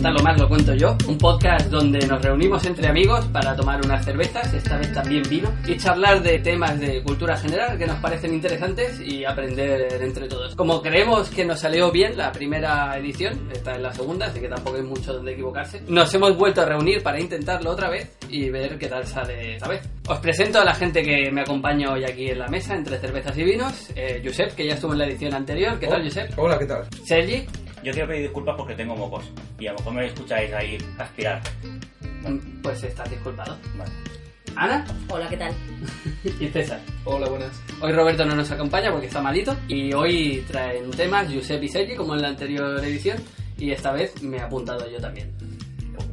contarlo más lo cuento yo. Un podcast donde nos reunimos entre amigos para tomar unas cervezas, esta vez también vino, y charlar de temas de cultura general que nos parecen interesantes y aprender entre todos. Como creemos que nos salió bien la primera edición, esta es la segunda, así que tampoco hay mucho donde equivocarse, nos hemos vuelto a reunir para intentarlo otra vez y ver qué tal sale esta vez. Os presento a la gente que me acompaña hoy aquí en la mesa, entre cervezas y vinos. Josep, que ya estuvo en la edición anterior. ¿Qué tal, Josep? Hola, ¿qué tal? Sergi. Yo quiero pedir disculpas porque tengo mocos y a lo mejor me escucháis ahí aspirar. Bueno. Pues estás disculpado. Vale. Ana. Hola, ¿qué tal? Y César. Hola, buenas. Hoy Roberto no nos acompaña porque está malito y hoy traen temas Josep y Sergi como en la anterior edición y esta vez me he apuntado yo también.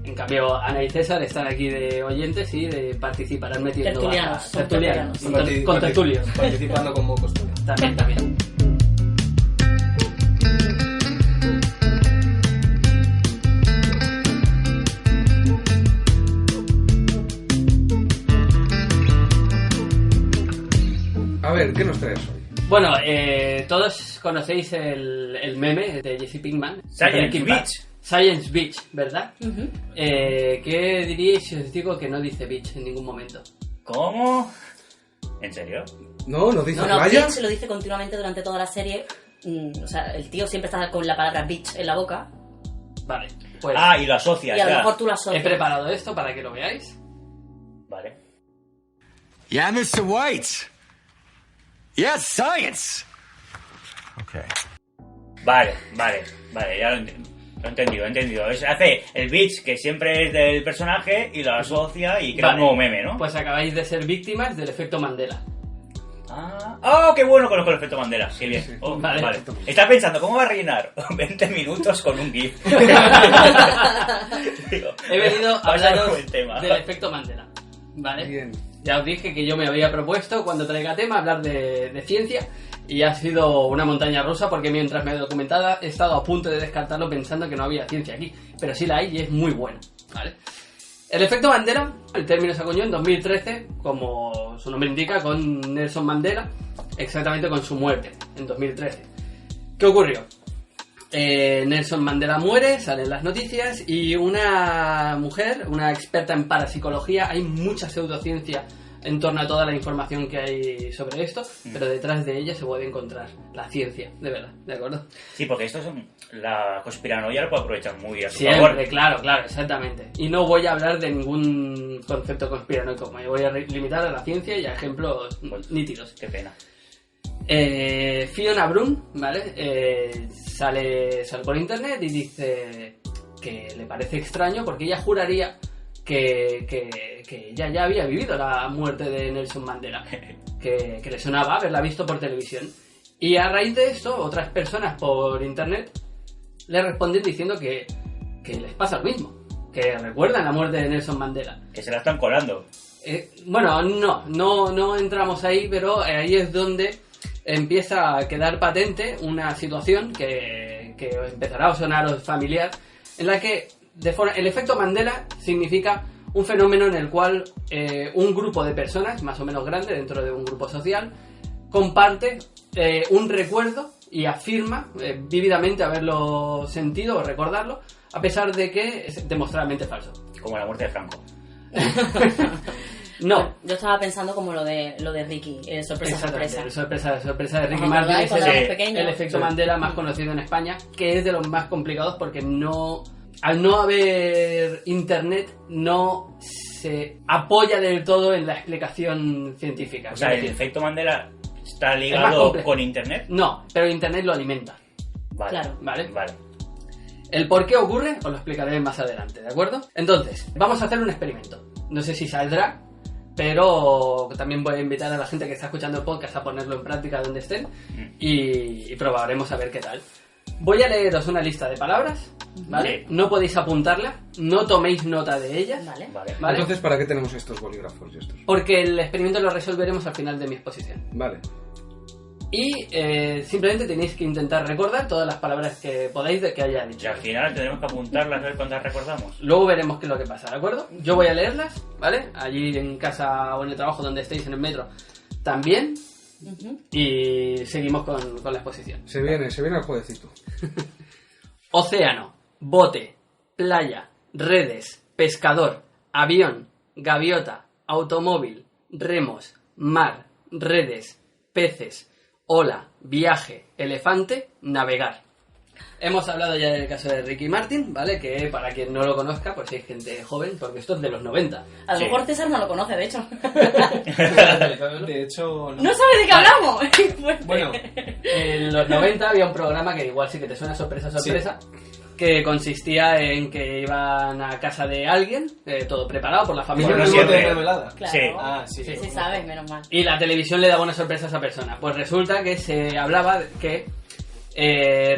En cambio, Ana y César están aquí de oyentes y de participar metiendo tertulianos. Con tertulios. Participando con mocos también. También. A ver, ¿qué nos traes hoy? Bueno, todos conocéis el meme de Jesse Pinkman. Science Beach, ¿verdad? Uh-huh. ¿Qué diríais si os digo que no dice beach en ningún momento? ¿Cómo? ¿En serio? No, nos dice No, playa. bitch lo dice continuamente durante toda la serie. O sea, el tío siempre está con la palabra bitch en la boca. Vale, pues Y lo asocias Y a lo ya. mejor tú la he asocias. preparado esto para que lo veáis. Vale. Yeah, Mr. White. Yeah, science. Okay. Vale, ya lo he entendido. Hace el bitch que siempre es del personaje y lo asocia y crea Vale. un nuevo meme, ¿no? Pues acabáis de ser víctimas del efecto Mandela. Qué bueno conozco el efecto Mandela. Qué bien. Sí. Vale. Vale. Estás pensando, ¿cómo va a rellenar 20 minutos con un GIF? Digo, He venido a pasa hablaros con el tema. del efecto Mandela. ¿Vale? Bien. Ya os dije que yo me había propuesto, cuando traiga tema, hablar de ciencia. Y ha sido una montaña rusa porque mientras me documentaba he estado a punto de descartarlo pensando que no había ciencia aquí. Pero sí la hay y es muy buena. ¿Vale? El efecto Mandela, el término se acuñó en 2013, como su nombre indica, con Nelson Mandela, exactamente con su muerte, en 2013. ¿Qué ocurrió? Nelson Mandela muere, salen las noticias y una mujer, una experta en parapsicología, hay mucha pseudociencia en torno a toda la información que hay sobre esto, pero detrás de ella se puede encontrar la ciencia, de verdad, ¿de acuerdo? Sí, porque esto es la conspiranoia lo puede aprovechar muy a su Siempre, favor. claro, exactamente. Y no voy a hablar de ningún concepto conspiranoico, me voy a limitar a la ciencia y a ejemplos nítidos. Qué pena. Fiona Brun, ¿vale? Sale por internet y dice que le parece extraño porque ella juraría que ella ya había vivido la muerte de Nelson Mandela, que le sonaba haberla visto por televisión. Y a raíz de esto, otras personas por internet le responden diciendo que les pasa lo mismo, que recuerdan la muerte de Nelson Mandela. Que se la están colando. Bueno, no entramos ahí, pero ahí es donde empieza a quedar patente una situación que empezará a sonaros familiar, en la que el efecto Mandela significa un fenómeno en el cual un grupo de personas, más o menos grande dentro de un grupo social, comparte un recuerdo y afirma vívidamente haberlo sentido o recordarlo, a pesar de que es demostrablemente falso. Como la muerte de Franco. No. Yo estaba pensando como lo de Ricky, sorpresa. El sorpresa de Ricky ¿Os Martin acordáis es cuando éramos pequeños? el efecto Mandela más conocido en España, que es de los más complicados porque al no haber internet no se apoya del todo en la explicación científica. O sea, Es el decir, efecto Mandela está más ligado complejo. con internet. no, pero internet lo alimenta. Vale. Claro. Vale. Vale. El por qué ocurre os lo explicaré más adelante, ¿de acuerdo? Entonces, vamos a hacer un experimento. No sé si saldrá, pero también voy a invitar a la gente que está escuchando el podcast a ponerlo en práctica donde estén y probaremos a ver qué tal. Voy a leeros una lista de palabras, ¿vale? No podéis apuntarla, no toméis nota de ellas, Vale. Vale. ¿vale? Entonces, ¿para qué tenemos estos bolígrafos y estos? Porque el experimento lo resolveremos al final de mi exposición. Vale. Y simplemente tenéis que intentar recordar todas las palabras que podáis de que haya Y dicho. al final tendremos que apuntarlas a ver cuántas recordamos. Luego veremos qué es lo que pasa, ¿de acuerdo? Yo voy a leerlas, ¿vale? Allí en casa o en el trabajo donde estéis, en el metro, también. Y seguimos con la exposición. Se viene el jueguecito. Océano, bote, playa, redes, pescador, avión, gaviota, automóvil, remos, mar, redes, peces, ola, viaje, elefante, navegar. Hemos hablado ya del caso de Ricky Martin, ¿vale? Que para quien no lo conozca, pues hay gente joven, porque esto es de los 90. A lo mejor César no lo conoce, de hecho. De hecho, ¿No sabe de qué hablamos? Bueno, En los 90 había un programa que igual sí que te suena sorpresa, que consistía en que iban a casa de alguien, todo preparado por la familia. Bueno, ¿un siempre. bote de mermelada? Claro. Sí. Ah, sí. Sí, sabes, menos mal. Y la televisión le daba una sorpresa a esa persona. Pues resulta que se hablaba que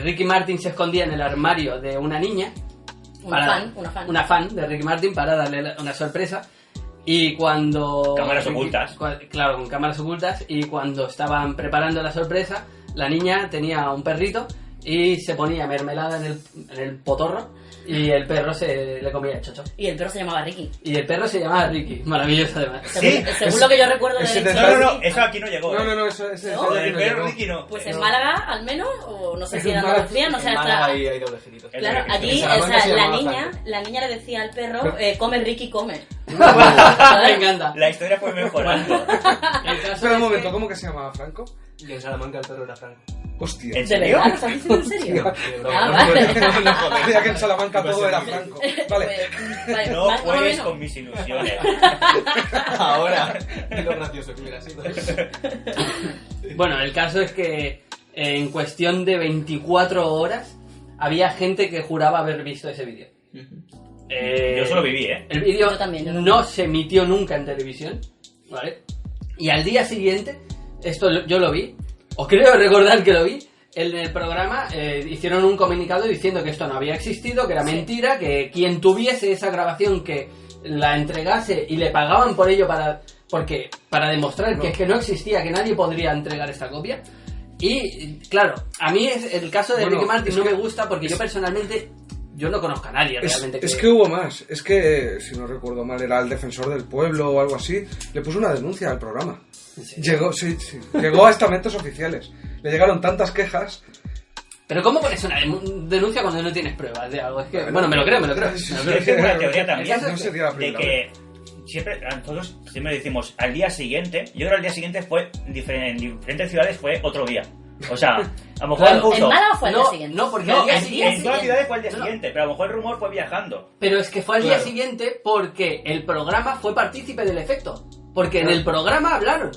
Ricky Martin se escondía en el armario de una niña. Una fan de Ricky Martin para darle una sorpresa. Y cuando... Cámaras ocultas. Claro, con cámaras ocultas. Y cuando estaban preparando la sorpresa, la niña tenía un perrito y se ponía mermelada en el potorro y el perro se le comía el chocho. Y el perro se llamaba Ricky. Y el perro se llamaba Ricky. Maravilloso además. Sí. Según lo que yo recuerdo de ese Ricky. No, eso aquí no llegó. No, eso ese ¿No? detalle El no perro llegó. Ricky no. Pues en Málaga, al menos, o no sé si En en Málaga- Andalucía, no sé En hasta... Málaga hay doble girito. Claro, allí, En o Salamanca se sea, llamaba la niña le decía al perro, come Ricky, come. Me encanta. La historia fue mejorando. El caso Espera un es momento, que- ¿cómo que se llamaba Franco? Y en Salamanca el perro era Franco. Hostia. ¿En ¿De serio? verdad? ¿Lo estás diciendo en serio? Sí, de broma. Ah, vale. Creía que en Salamanca todo era Franco. Vale. Pues, vale, No más o juegues menos. con mis ilusiones. Ahora, y lo gracioso que hubiera sido. Bueno, el caso es que en cuestión de 24 horas había gente que juraba haber visto ese vídeo. Yo solo viví, ¿eh? El vídeo Yo también. no se emitió nunca en televisión, ¿vale? Y al día siguiente, yo lo vi, os creo recordar que lo vi, en el programa hicieron un comunicado diciendo que esto no había existido, que era mentira, que quien tuviese esa grabación que la entregase y le pagaban por ello para demostrar que es que no existía, que nadie podría entregar esta copia. Y claro, a mí el caso de Bueno, Ricky Martin es no que- me gusta porque yo personalmente yo no conozco a nadie realmente. Es que hubo más. Es que, si no recuerdo mal, era el defensor del pueblo o algo así. Le puso una denuncia al programa. Llegó a estamentos oficiales. Le llegaron tantas quejas. Pero ¿cómo pones una denuncia cuando no tienes pruebas de algo? Es que, bueno, me lo creo. Sí, Yo tengo una teoría también No sería la de primera que nosotros siempre decimos al día siguiente. Yo creo que al día siguiente fue en diferentes ciudades fue otro día. O sea, a lo mejor Claro, puso. ¿En Málaga fue al día No, siguiente? no, porque No, al día en siguiente. todas las ciudades fue al día No, no. siguiente, pero a lo mejor el rumor fue viajando. Pero es que fue al día Claro. siguiente porque el programa fue partícipe del efecto. Porque en Claro. el programa hablaron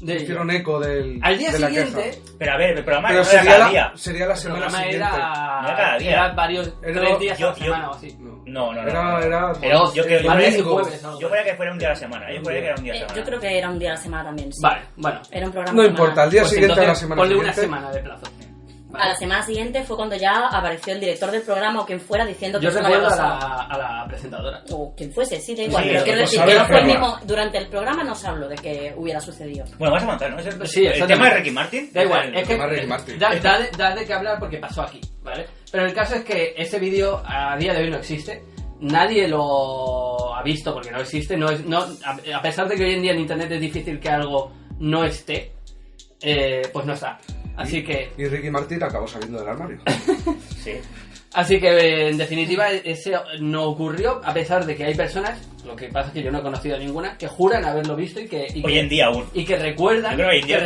de ello. Hicieron eco del. Al día de la siguiente, queja. Pero a ver, el programa Pero no era cada día. sería la el semana programa siguiente. No era cada día. era varios, Era- 3 días a la yo- semana o así. No. Era Pero yo creo- martes y domingo. jueves. algo Yo así. creía que fuera un día a la semana. Yo creía que era un día a la Yo semana. creo que era un día a la semana también. Sí. Vale, bueno. Era un programa No semanal. importa, al día Pues siguiente a la entonces, semana ponle una siguiente. semana de plazo. A la semana siguiente fue cuando ya apareció el director del programa o quien fuera diciendo que Yo eso no había recuerdo pasado. a la presentadora. O quien fuese, sí, da igual. Sí, pero eso quiero pues decir sabe que no el fue el programa. mismo. Durante el programa no se habló de que hubiera sucedido. Bueno, vamos a avanzar, ¿no? Es el Sí, tema exactamente. de Ricky Martin. Da igual, es que tema de Ricky Martin. da de qué hablar porque pasó aquí, ¿vale? Pero el caso es que ese vídeo a día de hoy no existe. Nadie lo ha visto porque no existe. A pesar de que hoy en día en internet es difícil que algo no esté, pues no está. Así que Y Ricky Martin acabó saliendo del armario. Sí. Así que en definitiva ese no ocurrió, a pesar de que hay personas, lo que pasa es que yo no he conocido a ninguna, que juran haberlo visto y que Hoy en día aún. y que recuerdan, Yo creo que hoy en día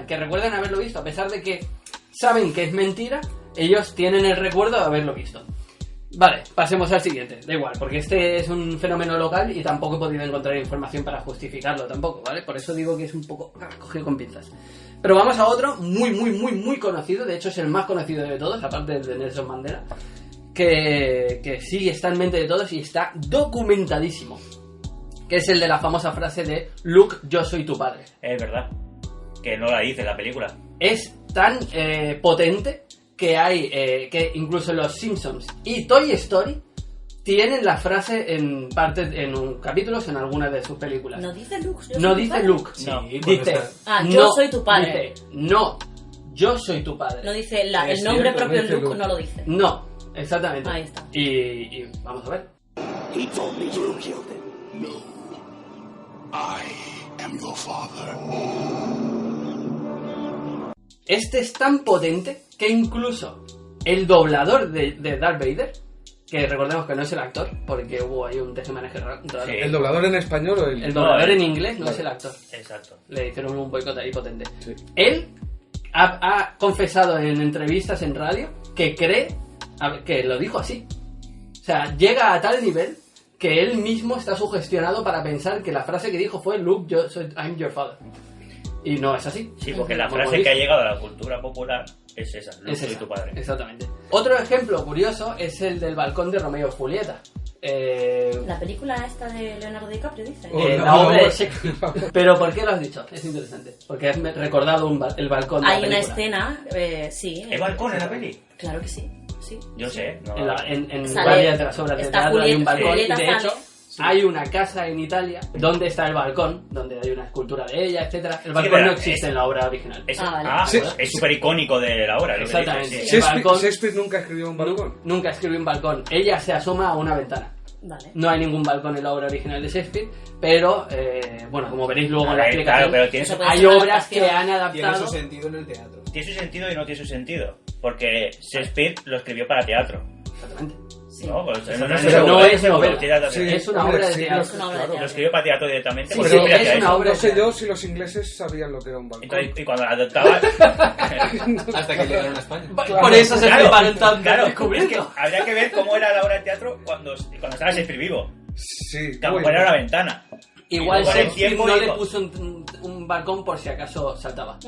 que recuerdan haberlo visto, a pesar de que saben que es mentira, ellos tienen el recuerdo de haberlo visto. Vale, pasemos al siguiente, da igual, porque este es un fenómeno local y tampoco he podido encontrar información para justificarlo tampoco, ¿vale? Por eso digo que es un poco cogido con pinzas. Pero vamos a otro muy conocido, de hecho es el más conocido de todos, aparte de Nelson Mandela, que sí está en mente de todos y está documentadísimo, que es el de la famosa frase de Luke, yo soy tu padre. Es verdad. Que no la dice en la película. Es tan potente que hay que incluso los Simpsons y Toy Story tienen la frase en capítulos en algunas de sus películas. ¿No dice Luke? yo No soy tu dice padre? Luke, Sí, no, porque dice está- Ah, yo no, soy tu padre. dice, no, yo soy tu padre. No dice el Es nombre cierto, propio no dice Luke, Luke. no lo dice. No, exactamente. Ahí está. Y vamos a ver. He told me you killed him. No. I am your father. Este es tan potente que incluso el doblador de Darth Vader que recordemos que no es el actor, porque hubo ahí un tejemaneje raro. Sí. ¿El doblador en español o el...? El doblador en inglés no Vale. es el actor. Exacto. Le hicieron un boicot ahí potente. Sí. Él ha confesado en entrevistas en radio que cree que lo dijo así. O sea, llega a tal nivel que él mismo está sugestionado para pensar que la frase que dijo fue Luke, I'm your father. Y no es así. Sí, porque la Como frase hemos que ha visto. llegado a la cultura popular es esa, Luke, Es soy esa, tu padre. exactamente. Otro ejemplo curioso es el del balcón de Romeo y Julieta. La película esta de Leonardo DiCaprio, dice. Oh, La no, obra no, de Shakespeare. Pero ¿por qué lo has dicho? Es interesante. Porque has recordado el balcón de Hay la una película. escena, sí. ¿Hay balcón en la peli? Claro que sí. Sí. Yo sé. No, En Sale- varias de las obras de está teatro hay un Julieta- balcón. Julieta Y de sale. hecho, hay una casa en Italia donde está el balcón, donde hay una escultura de ella, etcétera. El balcón pero no existe es- en la obra original. Vale. Sí. Es súper icónico de la obra. Lo que Exactamente. dices, sí. El balcón- Shakespeare nunca escribió un balcón. Nunca escribió un balcón. Ella se asoma a una ventana. Vale. No hay ningún balcón en la obra original de Shakespeare, pero bueno, como veréis luego en la Claro, explicación, pero tiene Eso su, puede hay ser una obras que adaptación. han Tiene adaptado. su sentido en el teatro. tiene su sentido y no tiene su sentido. Porque Shakespeare lo escribió para teatro. Exactamente. Sí. No, pues, Pero no es novela. Sí, Es una hombre, obra de sí, teatro. Es una obra de claro. Lo teatro. escribió para teatro directamente. Sí, porque sí, Shakespeare es hacía una eso. obra No sé yo si los ingleses sabían lo que era un balcón. Entonces, y cuando la adoptaban. Hasta que llegaron a España. Por eso se Claro, preparan tanto claro, es descubriendo. que habría que ver cómo era la obra de teatro cuando estaba Shakespeare vivo. Sí. Que a lo uy, mejor era una ventana. Igual Y luego con el Shakespeare tiempo no digo- le puso un balcón por si acaso saltaba.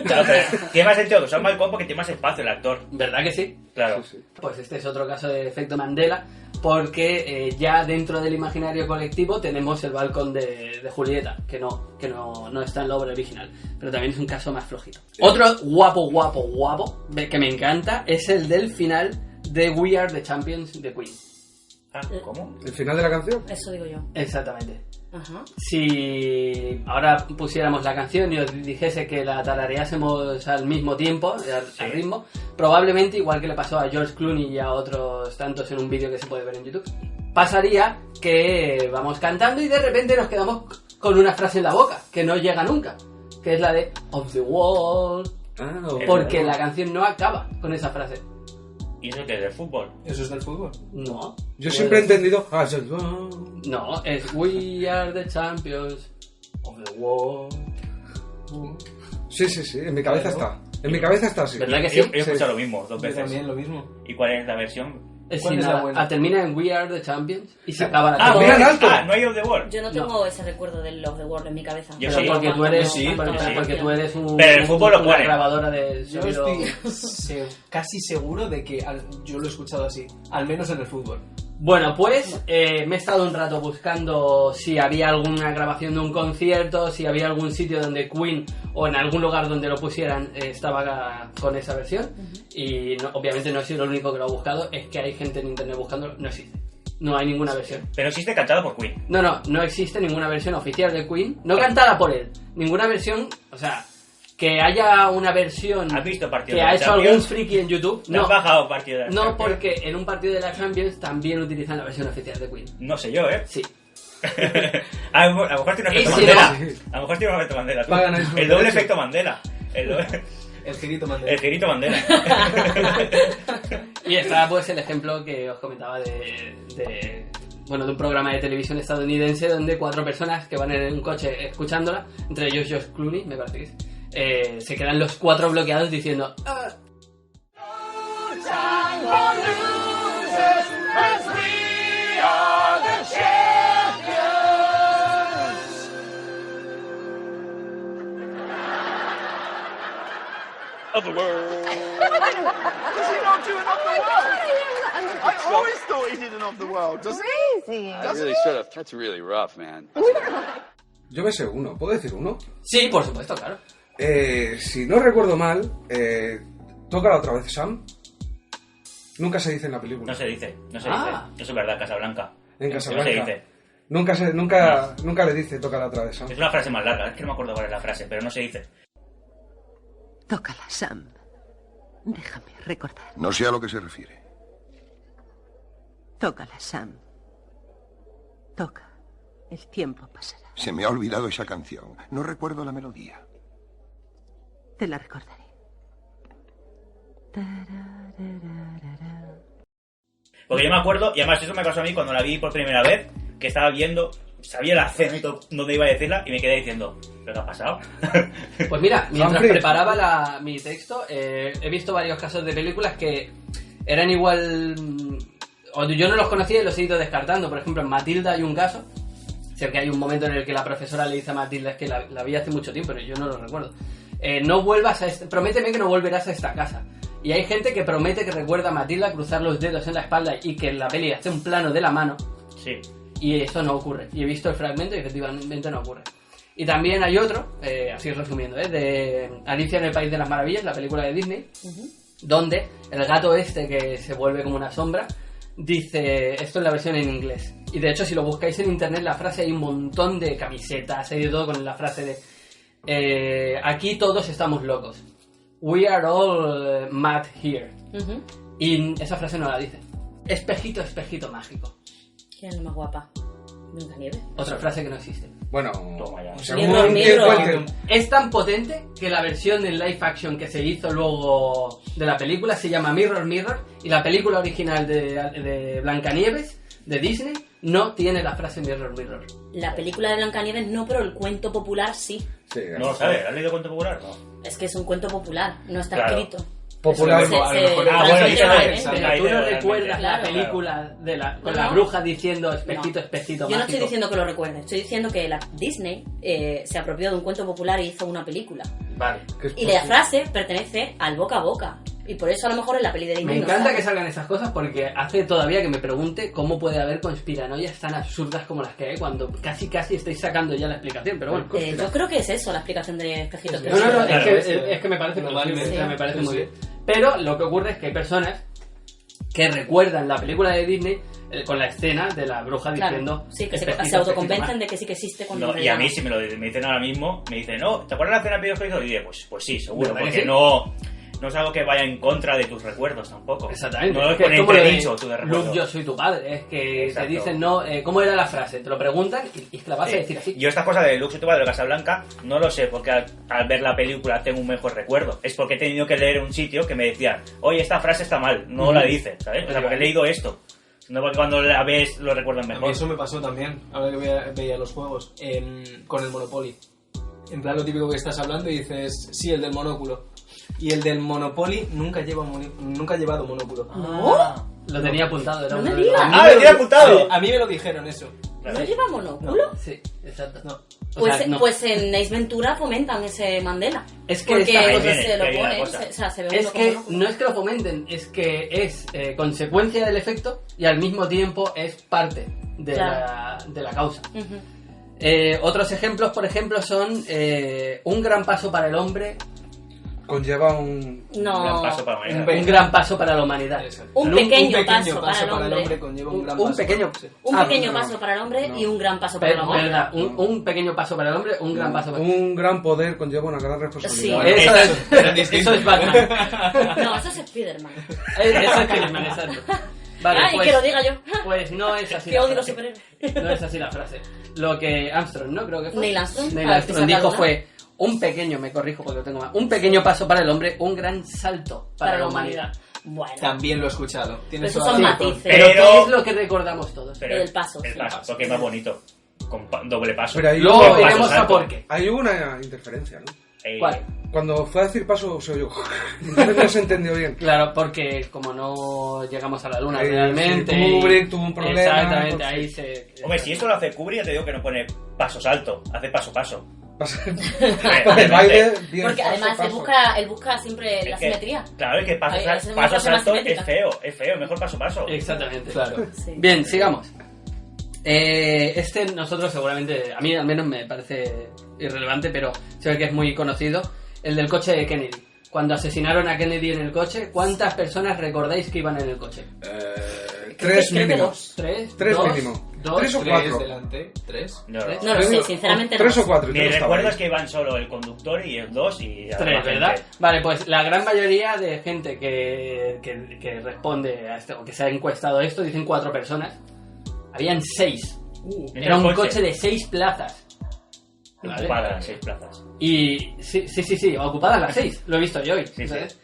Claro, pero tiene más sentido que usar un balcón porque tiene más espacio el actor. ¿Verdad que sí? Claro. Sí, sí. Pues este es otro caso de efecto Mandela, porque ya dentro del imaginario colectivo tenemos el balcón de Julieta, que no está en la obra original, pero también es un caso más flojito. Otro guapo, que me encanta, es el del final de We Are the Champions de Queen. Ah, ¿cómo? ¿El final de la canción? Eso digo yo. Exactamente. Ajá. Si ahora pusiéramos la canción y os dijese que la tarareásemos al mismo tiempo, al ritmo, probablemente, igual que le pasó a George Clooney y a otros tantos en un vídeo que se puede ver en YouTube, pasaría que vamos cantando y de repente nos quedamos con una frase en la boca, que no llega nunca, que es la de Of the Wall, Ah, porque la canción no acaba con esa frase. ¿Y eso qué es del fútbol? Eso es del fútbol. No. Yo siempre he entendido... No, es We Are the Champions of the World. Sí, en mi cabeza está. En mi cabeza está así. ¿Verdad que sí? Yo he escuchado lo mismo dos Yo veces. también lo mismo. ¿Y cuál es la versión? Es ¿Cuál sin es la nada. buena? Termina en We Are the Champions y se acaba la Ah, mira canción. en alto. no hay of the world. Yo no tengo ese recuerdo del Love the World en mi cabeza. Yo Pero sí. porque tú eres, Sí, porque, sí. porque tú eres un, Pero el fútbol lo una pone. grabadora de Yo sonido. estoy casi seguro de que yo lo he escuchado así. Al menos en el fútbol. Bueno, pues me he estado un rato buscando si había alguna grabación de un concierto, si había algún sitio donde Queen o en algún lugar donde lo pusieran estaba con esa versión. Y obviamente no he sido el único que lo ha buscado, es que hay gente en internet buscándolo, no existe. No hay ninguna versión. Pero existe cantado por Queen. No existe ninguna versión oficial de Queen, no cantada por él. Ninguna versión, o sea, que haya una versión ¿Has visto partido que de ha la hecho Champions? algún friki en YouTube. ¿No has bajado partido de la No, Champions? porque en un partido de la Champions también utilizan la versión oficial de Queen. No sé yo, ¿eh? Sí. a lo mejor tiene un efecto Y si Mandela. no- A lo mejor tiene un efecto Mandela. tú. Pagan eso. El doble efecto Mandela. El girito Mandela. El girito Mandela. Y está pues el ejemplo que os comentaba de un programa de televisión estadounidense donde 4 personas que van en un coche escuchándola, entre ellos George Clooney, me parece que es, se quedan los 4 bloqueados diciendo "Ah". Of the world. Does he not do an of the world? I always thought he did an of the world. Does he? I really should have. That's really rough, man. Yo me sé uno. ¿Puedo decir uno? Sí, por supuesto, claro. Si no recuerdo mal, tócala otra vez, Sam. Nunca se dice en la película. No se dice. Ah. Eso es verdad, Casablanca. En No se Casablanca. dice. Nunca le dice tócala otra vez, Sam. Es una frase más larga. Es que no me acuerdo cuál es la frase, pero no se dice. Tócala, Sam. Déjame recordar. No sé a lo que se refiere. Tócala, Sam. Toca. El tiempo pasará. Se me ha olvidado esa canción. No recuerdo la melodía. Te la recordaré. Tararararara. Porque yo me acuerdo, y además eso me pasó a mí cuando la vi por primera vez, que estaba viendo, sabía la escena y todo, dónde iba a decirla, y me quedé diciendo, ¿pero qué ha pasado? Pues mira, mientras Humphrey. preparaba mi texto, he visto varios casos de películas que eran igual... O yo no los conocía y los he ido descartando. Por ejemplo, en Matilda hay un caso. Sé que hay un momento en el que la profesora le dice a Matilda, es que la vi hace mucho tiempo, pero yo no lo recuerdo. No vuelvas a prométeme que no volverás a esta casa. Y hay gente que promete que recuerda a Matilda cruzar los dedos en la espalda y que en la peli esté un plano de la mano. Sí. Y eso no ocurre. Y he visto el fragmento y efectivamente no ocurre. Y también hay otro, así resumiendo, de Alicia en el País de las Maravillas, la película de Disney, donde el gato este que se vuelve como una sombra dice, esto es la versión en inglés. Y de hecho, si lo buscáis en internet, la frase, hay un montón de camisetas, hay de todo con la frase de aquí todos estamos locos. We are all mad here. Y esa frase no la dice. Espejito, espejito mágico. ¿Quién es la más guapa? Blancanieves. Otra frase que no existe. Bueno, Toma ya. según Mirror, quien mirror. cuente. Es tan potente que la versión en live action que se hizo luego de la película se llama Mirror Mirror, y la película original de Blancanieves de Disney no tiene la frase Mirror Mirror. La película de Blancanieves no, pero el cuento popular sí. Sí, ¿No lo sabes? ¿Has leído cuento popular? No. Es que es un cuento popular, no está Claro. escrito. Popular. Se- A lo mejor- se- Ah, bueno, se- eso se- es, se- ahí Pero tú no realmente. recuerdas la Claro. película con No. la bruja diciendo espejito, No. espejito Yo no mágico. estoy diciendo que lo recuerde, estoy diciendo que la Disney se apropió de un cuento popular y hizo una película. Vale. Que es Y la posible. frase pertenece al boca a boca. Y por eso a lo mejor en la peli de Disney Me no encanta sale. que salgan estas cosas porque hace todavía que me pregunte cómo puede haber conspiranoias tan absurdas como las que hay cuando casi estáis sacando ya la explicación, pero bueno. Yo creo que es eso, la explicación de espejito. Sí, No, no, no, Claro, es que me parece Normalmente, plausible, o sea, me parece sí, muy sí. bien. Pero lo que ocurre es que hay personas que recuerdan la película de Disney con la escena de la bruja Claro, diciendo sí, que espejito, se autoconvencen espejito de que sí que existe cuando No, en y a realidad mí no. si me dicen ahora mismo, me dicen, no, ¿te acuerdas la cena de Pedro? Y yo digo, pues sí, seguro, ¿Verdad que porque sí? no es algo que vaya en contra de tus recuerdos tampoco. Exactamente. No es que con es como lo de entredicho tu de recuerdo. Luke, yo soy tu padre. Es que Exacto. te dicen, no, ¿cómo era la frase? Te lo preguntan y te la vas a Sí. decir así. Yo esta cosa de Luke, soy tu padre de Casablanca, no lo sé porque al ver la película tengo un mejor recuerdo. Es porque he tenido que leer un sitio que me decían, oye, esta frase está mal, no la dices, ¿sabes? O sea, porque he leído esto. No porque cuando la ves lo recuerdas A mí mejor. eso me pasó también, ahora que veía los juegos, con el Monopoly. En plan lo típico que estás hablando y dices, sí, el del monóculo. Y el del Monopoly nunca ha llevado monóculo. Ah. Lo tenía apuntado. Era No un me problema. digas. ¡Ah, lo tiene apuntado! A mí me lo dijeron eso. Claro. ¿No lleva monóculo? Sí, exacto. No. O sea, no. Pues en Ace Ventura fomentan ese Mandela. Es que porque esta- Ahí pues, viene, se lo ahí viene la ponen, cosa. o sea, se ve Es uno que como loco. no es que lo fomenten, es que es consecuencia del efecto y al mismo tiempo es parte de, Claro. de la causa. Ujú. Otros ejemplos, por ejemplo, son un gran paso para el hombre, Conlleva un... No. Un gran paso para la humanidad. un gran paso para la humanidad. Exacto. Un pequeño paso para el hombre. conlleva Un- un gran un paso. pequeño- Sí. Un Ah, pequeño no, paso para el hombre no. y un gran paso para la Pero, humanidad. verdad, un pequeño paso para el hombre, un gran paso para Un gran poder conlleva una gran responsabilidad. Sí. Eso Pero es, eso es Batman. No, eso es Spiderman. Eso es Spiderman, exacto. Vale, Ay, pues, que lo diga yo. pues no es así. Que la odio los frase. superhéroes. No es así la frase. Lo que Armstrong, ¿no? Creo que fue. Neil Armstrong. Neil Ah, Armstrong que dijo sacaron, ¿no? fue un pequeño, me corrijo porque lo tengo mal, un pequeño paso para el hombre, un gran salto para la humanidad. Bueno, También lo he escuchado. Tienes Esos toda son la razón. matices. Pero, Pero- ¿qué es lo que recordamos todos? Pero El paso, El sí. paso, porque es más bonito. Con doble paso. Pero ahí Luego hubo- paso iremos a salto. por qué. ahí hubo una interferencia, ¿no? ¿Cuál? Cuando fue a decir paso, se oyó. Entonces no se entendió bien. Claro, porque como no llegamos a la luna Ahí, realmente... sí, Kubrick tuvo un problema, Exactamente, pues, ahí se... Hombre, si esto lo hace Kubrick, ya te digo que no pone paso salto, hace paso paso. El baile, bien, porque paso, además paso. él busca siempre la Es que- simetría. Claro, es que paso, Ahí, es una paso frase más salto simétrica. es feo, mejor paso paso. Exactamente. Claro. Sí. Bien, sigamos. Este nosotros seguramente, a mí al menos me parece irrelevante, pero se ve que es muy conocido, el del coche de Kennedy. Cuando asesinaron a Kennedy en el coche, ¿cuántas personas recordáis que iban en el coche? Tres creo que mínimo. dos. ¿Tres? Tres ¿Dos? mínimo. ¿Dos? Tres o Tres cuatro. delante. ¿Tres? No, ¿Tres? No lo sé, sinceramente no. Tres o cuatro. Mi yo no estaba recuerdo ahí. es que iban solo el conductor y el dos y la Tres, demás ¿verdad? gente. Vale, pues la gran mayoría de gente que responde a esto, o que se ha encuestado esto, dicen 4 personas. Habían 6. En Era el un coche. coche de 6 plazas. ¿Vale? Ocupadas las 6 plazas. Y sí, ocupadas las 6. Lo he visto yo hoy. Sí, sí. ¿sabes?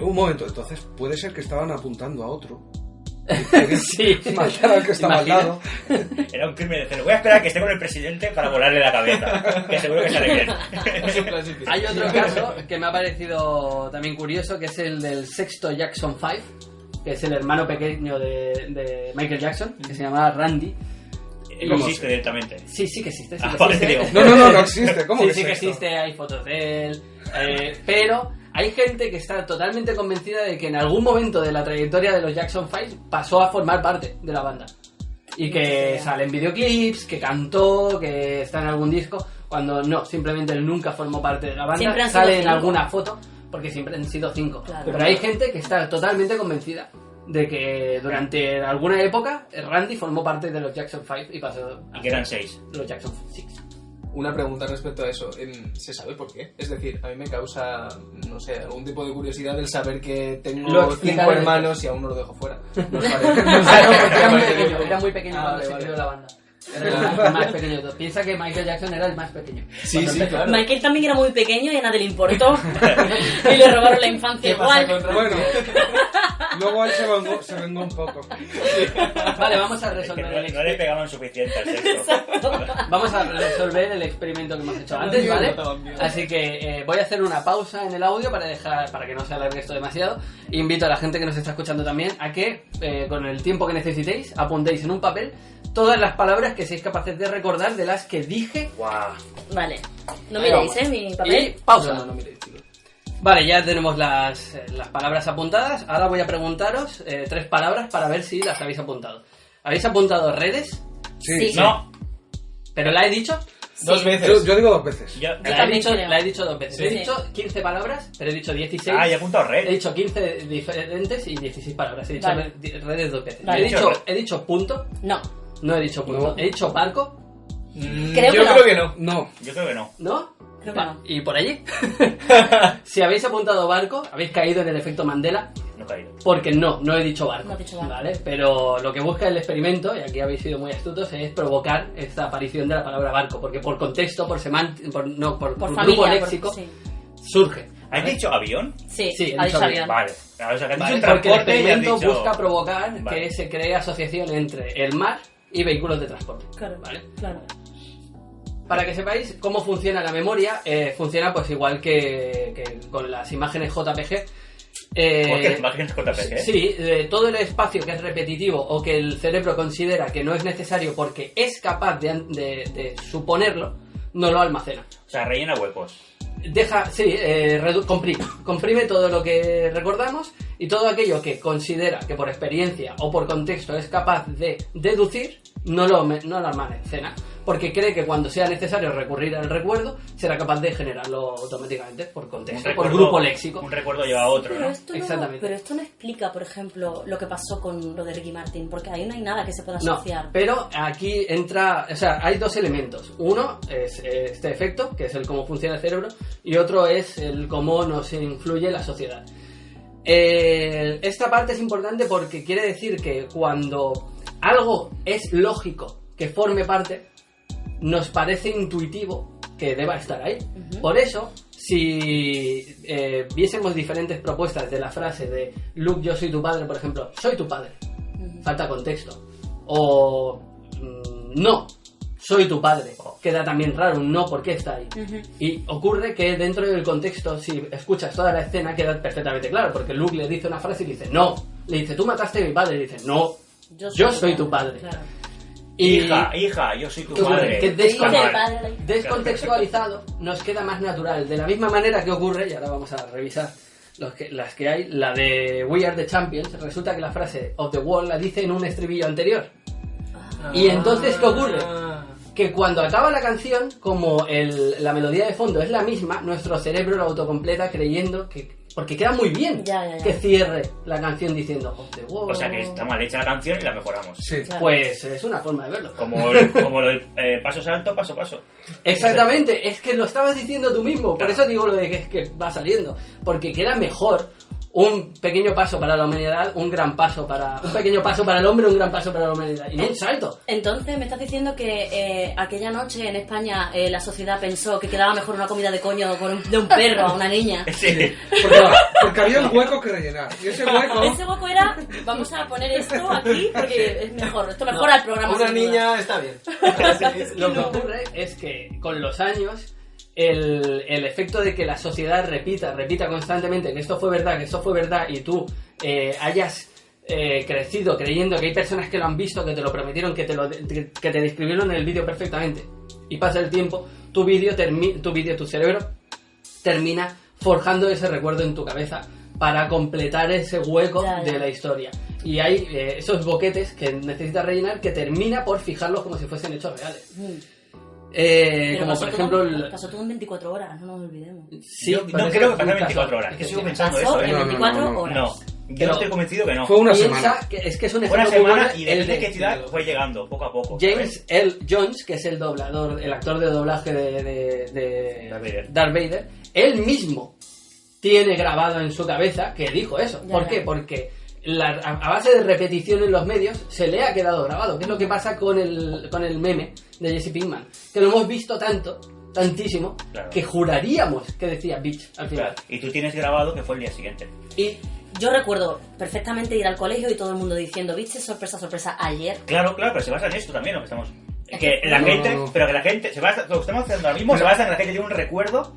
Un momento, entonces puede ser que estaban apuntando a otro Sí. Matar al que está ¿Imaginas? maldado. Era un crimen de celo. Voy a esperar a que esté con el presidente para volarle la cabeza. Que seguro que sale bien. Hay otro caso que me ha parecido también curioso, que es el del sexto Jackson 5, que es el hermano pequeño de Michael Jackson, que se llamaba Randy. No existe directamente. Sí, sí que existe. Sí Ah, que vale, existe. digo. No existe. ¿Cómo Sí, que sí es que esto? existe, hay fotos de él. Pero hay gente que está totalmente convencida de que en algún momento de la trayectoria de los Jackson 5 pasó a formar parte de la banda. Y que sale en videoclips, que cantó, que está en algún disco, cuando no, simplemente él nunca formó parte de la banda. Siempre han sido Sale en 5. alguna foto, porque siempre han sido 5. Claro. Pero hay gente que está totalmente convencida de que durante alguna época Randy formó parte de los Jackson 5 y pasó Y que eran 6. los Jackson 6. Una pregunta respecto a eso. ¿Se sabe por qué? Es decir, a mí me causa, no sé, algún tipo de curiosidad el saber que Lo tengo explicaré 5 hermanos y aún no los dejo fuera. ¿Nos parece? Claro, porque era muy pequeño, era muy pequeño Ah, cuando vale, se vale. creó la banda. Era el más pequeño de todos. Piensa que Michael Jackson era el más pequeño. Sí, Cuando sí, empezó. claro. Michael también era muy pequeño y a nadie le importó. Y le robaron la infancia ¿Qué pasa igual. con Bueno, luego él se vengó un poco. Vale, vamos a Es que resolver no, el no le pegaban suficiente al sexto. Vamos a resolver el experimento que hemos hecho Estaban antes, bien, ¿vale? estaban bien. Así que voy a hacer una pausa en el audio para que no se alargue esto demasiado. Invito a la gente que nos está escuchando también a que con el tiempo que necesitéis apuntéis en un papel todas las palabras que seáis capaces de recordar de las que dije. Vale. No Ahí miréis, vamos. mi Y papel. pausa. No miréis, tío. Vale, ya tenemos las palabras apuntadas. Ahora voy a preguntaros 3 palabras para ver si las habéis apuntado. ¿Habéis apuntado redes? Sí. No, ¿Pero la he dicho? Dos Sí. veces. Yo digo 2 veces. yo. La he también dicho, creo. la he dicho 2 veces. Sí. He dicho 15 palabras, pero he dicho 16. Ah, ya he apuntado He red. dicho 15 diferentes y 16 palabras. He dicho Vale. redes 2 veces. Vale. He dicho punto. No. No he dicho punto. No. He dicho barco. Creo Yo que no. creo que no. No. Yo creo que no. ¿No? Creo que Va, no. ¿y por allí? Si habéis apuntado barco, habéis caído en el efecto Mandela. No he caído. Porque no he dicho barco. No has dicho barco. ¿Vale? Pero lo que busca el experimento, y aquí habéis sido muy astutos, es provocar esta aparición de la palabra barco. Porque por contexto, por semántica, por Por grupo familia. léxico, Sí. surge. ¿Has dicho avión? Sí, Sí, he ha dicho dicho avión. avión. Vale. O sea, que has dicho Vale, un porque el transporte y has experimento dicho... busca provocar Vale. que se cree asociación entre el mar y vehículos de transporte. Claro, ¿Vale? claro. Para que sepáis cómo funciona la memoria, funciona pues igual que con las imágenes JPG. ¿Por qué? Imágenes JPG. Sí, todo el espacio que es repetitivo o que el cerebro considera que no es necesario porque es capaz de suponerlo, no lo almacena. O sea, rellena huecos. Comprime todo lo que recordamos y todo aquello que considera que por experiencia o por contexto es capaz de deducir, no lo almacena, porque cree que cuando sea necesario recurrir al recuerdo, será capaz de generarlo automáticamente por contexto, por grupo léxico. Un recuerdo lleva a otro, Pero ¿no? esto Exactamente. pero esto no explica, por ejemplo, lo que pasó con lo de Ricky Martin, porque ahí no hay nada que se pueda No, asociar. pero aquí entra, o sea, hay 2 elementos. Uno es este efecto, que es el cómo funciona el cerebro, y otro es el cómo nos influye la sociedad. Esta parte es importante porque quiere decir que cuando algo es lógico que forme parte, nos parece intuitivo que deba estar ahí. Por eso, si viésemos diferentes propuestas de la frase de Luke, yo soy tu padre, por ejemplo, soy tu padre, falta contexto. O no, soy tu padre, queda también raro un no, ¿por qué está ahí? Y ocurre que dentro del contexto, si escuchas toda la escena, queda perfectamente claro, porque Luke le dice una frase y dice no, le dice tú mataste a mi padre, y dice no, yo soy tu padre. Claro. Y Hija, yo soy tu ¿qué ocurre? madre. Que Dice el padre a la hija. descontextualizado nos queda más natural. De la misma manera que ocurre, y ahora vamos a revisar las que hay, la de We Are the Champions, resulta que la frase of the World la dice en un estribillo anterior. Y entonces, ¿qué ocurre? Que cuando acaba la canción, como la melodía de fondo es la misma, nuestro cerebro lo autocompleta creyendo que... Porque queda muy bien Ya. que cierre la canción diciendo of the World. O sea que está mal hecha la canción y la mejoramos. Sí. Claro. Pues es una forma de verlo. Como lo del paso salto, paso. Exactamente, es que lo estabas diciendo tú mismo, por Claro. eso digo lo de que va saliendo, porque queda mejor un pequeño paso para la humanidad, un pequeño paso para el hombre, un gran paso para la humanidad. Y no un salto. Entonces, ¿me estás diciendo que aquella noche en España la sociedad pensó que quedaba mejor una comida de coño de un perro a una niña? Sí. Porque había un hueco que rellenar. Y ese hueco era, vamos a poner esto aquí porque es mejor. Esto mejora el programa. Una niña está bien. Lo que ocurre es que con los años el efecto de que la sociedad repita constantemente que esto fue verdad y tú hayas crecido creyendo que hay personas que lo han visto, que te lo prometieron, que te describieron en el vídeo perfectamente, y pasa el tiempo, tu cerebro termina forjando ese recuerdo en tu cabeza para completar ese hueco de la historia. Y hay esos boquetes que necesitas rellenar que termina por fijarlos como si fuesen hechos reales. Como por ejemplo... Pasó todo en 24 horas, no nos olvidemos. Sí, yo no creo que pasara 24 horas. Es que sigo pensando eso. Pasó en 24 horas. No, yo no estoy convencido que no. Fue una semana. Es que es un Fue una ejemplo muy semana bueno, y de qué ciudad fue llegando, poco a poco. James L. Jones, que es el actor de doblaje de Darth Vader, él mismo tiene grabado en su cabeza que dijo eso. ¿Por qué? Porque a base de repetición en los medios se le ha quedado grabado. ¿Qué es lo que pasa con el meme de Jesse Pinkman? Que lo hemos visto tantísimo, que juraríamos que decía bitch al final. Y tú tienes grabado que fue el día siguiente. Y yo recuerdo perfectamente ir al colegio y todo el mundo diciendo bitch, sorpresa, sorpresa, ayer. Claro, pero se basa en esto también lo que estamos... Que la gente se basa, lo que estamos haciendo ahora mismo se basa en que la gente tiene un recuerdo,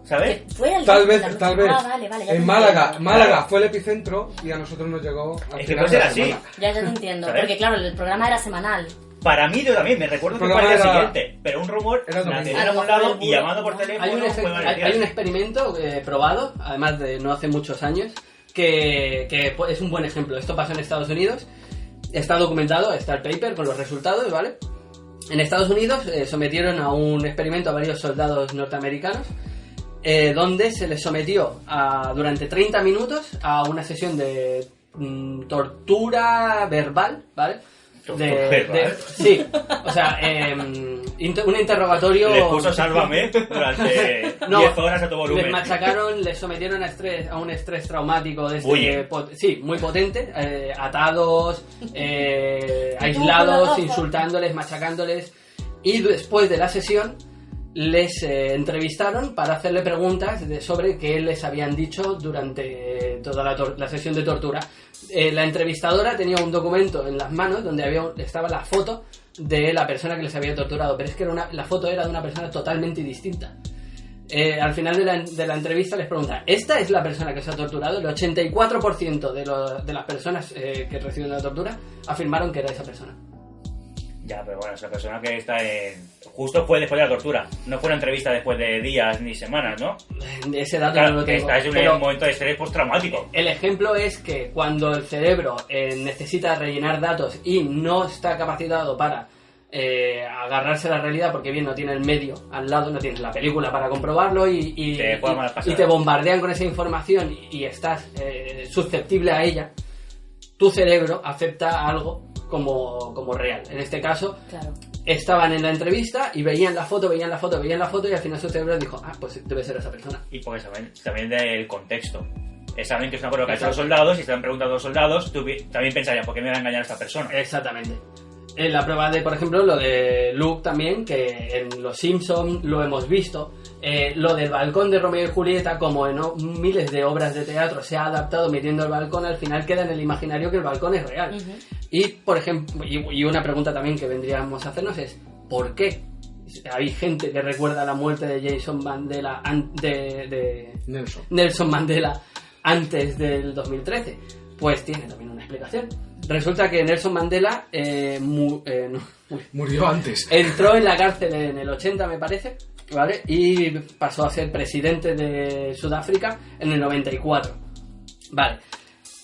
¿sabes? Tal vez. En Málaga fue el epicentro y a nosotros nos llegó al es que final puede ser de la así. semana. Ya te entiendo, ¿sabes? Porque claro, el programa era semanal. Para mí yo también, me recuerdo que fue el día siguiente, pero un rumor nació en algún lado y llamando por teléfono... Hay un experimento probado, además de no hace muchos años, que es un buen ejemplo. Esto pasó en Estados Unidos, está documentado, está el paper con los resultados, ¿vale? En Estados Unidos sometieron a un experimento a varios soldados norteamericanos, donde se les sometió durante 30 minutos a una sesión de tortura verbal, ¿vale? Sí, o sea, un interrogatorio... Le puso Sálvame durante 10 horas a todo volumen. Les machacaron, les sometieron a un estrés traumático muy potente, atados, aislados, insultándoles, machacándoles, y después de la sesión les entrevistaron para hacerle preguntas sobre qué les habían dicho durante toda la sesión de tortura. La entrevistadora tenía un documento en las manos donde estaba la foto de la persona que les había torturado, pero es que la foto era de una persona totalmente distinta. Al final de la entrevista les pregunta, ¿esta es la persona que se ha torturado? El 84% de las personas que reciben la tortura afirmaron que era esa persona. Ya, pero bueno, esa persona que está justo fue después de la tortura. No fue una entrevista después de días ni semanas, ¿no? Ese dato claro, no lo tengo. Es un momento de estrés postraumático. El ejemplo es que cuando el cerebro necesita rellenar datos y no está capacitado para agarrarse a la realidad, porque bien no tiene el medio al lado, no tienes la película para comprobarlo y te bombardean con esa información y estás susceptible a ella, tu cerebro acepta algo como real. En este caso, estaban en la entrevista y veían la foto y al final su cerebro dijo, pues debe ser esa persona. Y porque saben también del contexto. Saben que es una cosa que han hecho los soldados y están preguntando a los soldados, también pensarían, ¿por qué me va a engañar a esta persona? Exactamente. En la prueba de, por ejemplo, lo de Luke también, que en Los Simpsons lo hemos visto, lo del balcón de Romeo y Julieta, como en miles de obras de teatro se ha adaptado metiendo el balcón, al final queda en el imaginario que el balcón es real. Y, por ejemplo, y una pregunta también que vendríamos a hacernos es, ¿por qué hay gente que recuerda la muerte de Nelson Mandela Nelson Mandela antes del 2013? Pues tiene también una explicación. Resulta que Nelson Mandela murió antes. Entró en la cárcel en el 80, me parece, ¿vale? Y pasó a ser presidente de Sudáfrica en el 94. Vale.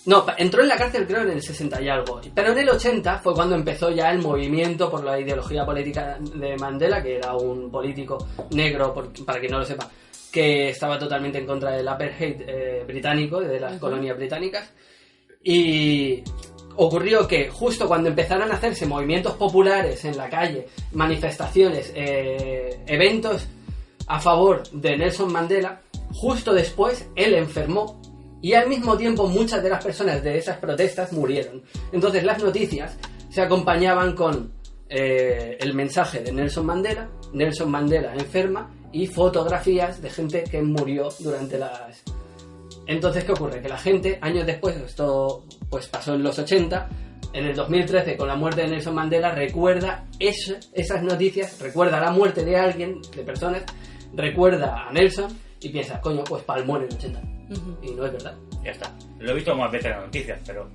No, entró en la cárcel creo en el 60 y algo. Pero en el 80 fue cuando empezó ya el movimiento por la ideología política de Mandela, que era un político negro, para quien no lo sepa, que estaba totalmente en contra del apartheid británico, de las colonias británicas. Y ocurrió que justo cuando empezaron a hacerse movimientos populares en la calle, manifestaciones, eventos a favor de Nelson Mandela, justo después él enfermó Y al mismo tiempo muchas de las personas de esas protestas murieron. Entonces las noticias se acompañaban con el mensaje de Nelson Mandela enferma, y fotografías de gente que murió durante las... Entonces, ¿qué ocurre? Que la gente, años después, esto pues pasó en los 80, en el 2013, con la muerte de Nelson Mandela, recuerda esas noticias, recuerda la muerte de alguien, de personas, recuerda a Nelson y piensa, coño, pues palmó en el 80. Y no es verdad. Ya está. Lo he visto más veces en las noticias, pero...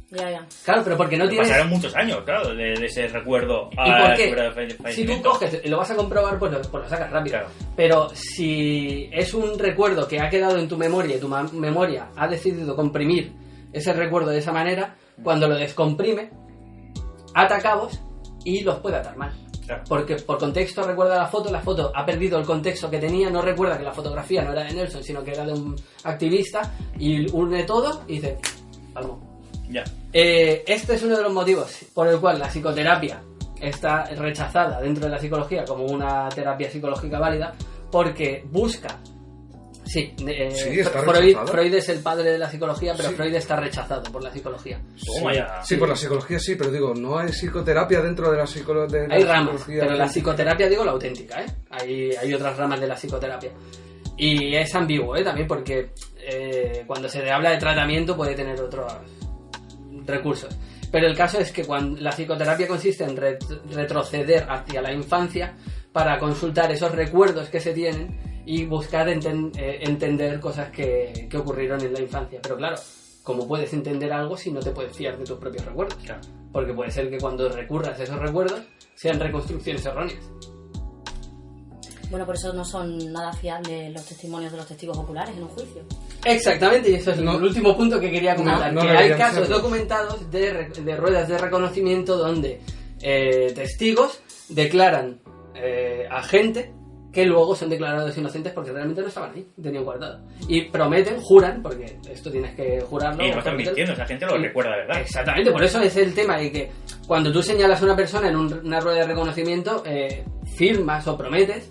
Ya. Claro, pero porque no tienes... Pasaron muchos años, claro, de ese recuerdo. ¿Y por qué? Sobre el Si tú coges y lo vas a comprobar, pues lo sacas rápido. Claro. Pero si es un recuerdo que ha quedado en tu memoria y tu memoria ha decidido comprimir ese recuerdo de esa manera, cuando lo descomprime, ata cabos y los puede atar mal. Claro. Porque por contexto recuerda la foto ha perdido el contexto que tenía, no recuerda que la fotografía no era de Nelson, sino que era de un activista, y une todo y dice, palmo. Ya. Este es uno de los motivos por el cual la psicoterapia está rechazada dentro de la psicología como una terapia psicológica válida, porque busca... Sí, está rechazada. Freud es el padre de la psicología, pero Sí. Freud está rechazado por la psicología. Toma ya. Sí, por la psicología sí, pero digo, no hay psicoterapia dentro de la psicología. Hay ramas, pero la psicoterapia, digo la auténtica, hay otras ramas de la psicoterapia. Y es ambiguo, también, porque cuando se habla de tratamiento puede tener otros recursos. Pero el caso es que cuando la psicoterapia consiste en retroceder hacia la infancia para consultar esos recuerdos que se tienen y buscar entender cosas que ocurrieron en la infancia. Pero claro, ¿cómo puedes entender algo si no te puedes fiar de tus propios recuerdos? Claro. Porque puede ser que cuando recurras a esos recuerdos sean reconstrucciones erróneas. Bueno, por eso no son nada fiables los testimonios de los testigos oculares en un juicio. Exactamente, y eso es el último punto que quería comentar. No que hay deberían casos serlo. documentados de ruedas de reconocimiento donde testigos declaran a gente que luego son declarados inocentes porque realmente no estaban ahí, tenían guardado. Y prometen, juran, porque esto tienes que jurarlo. Y no están prometerlo. mintiendo, esa gente lo recuerda, ¿verdad? Exactamente, por eso es el tema de que cuando tú señalas a una persona en una rueda de reconocimiento, firmas o prometes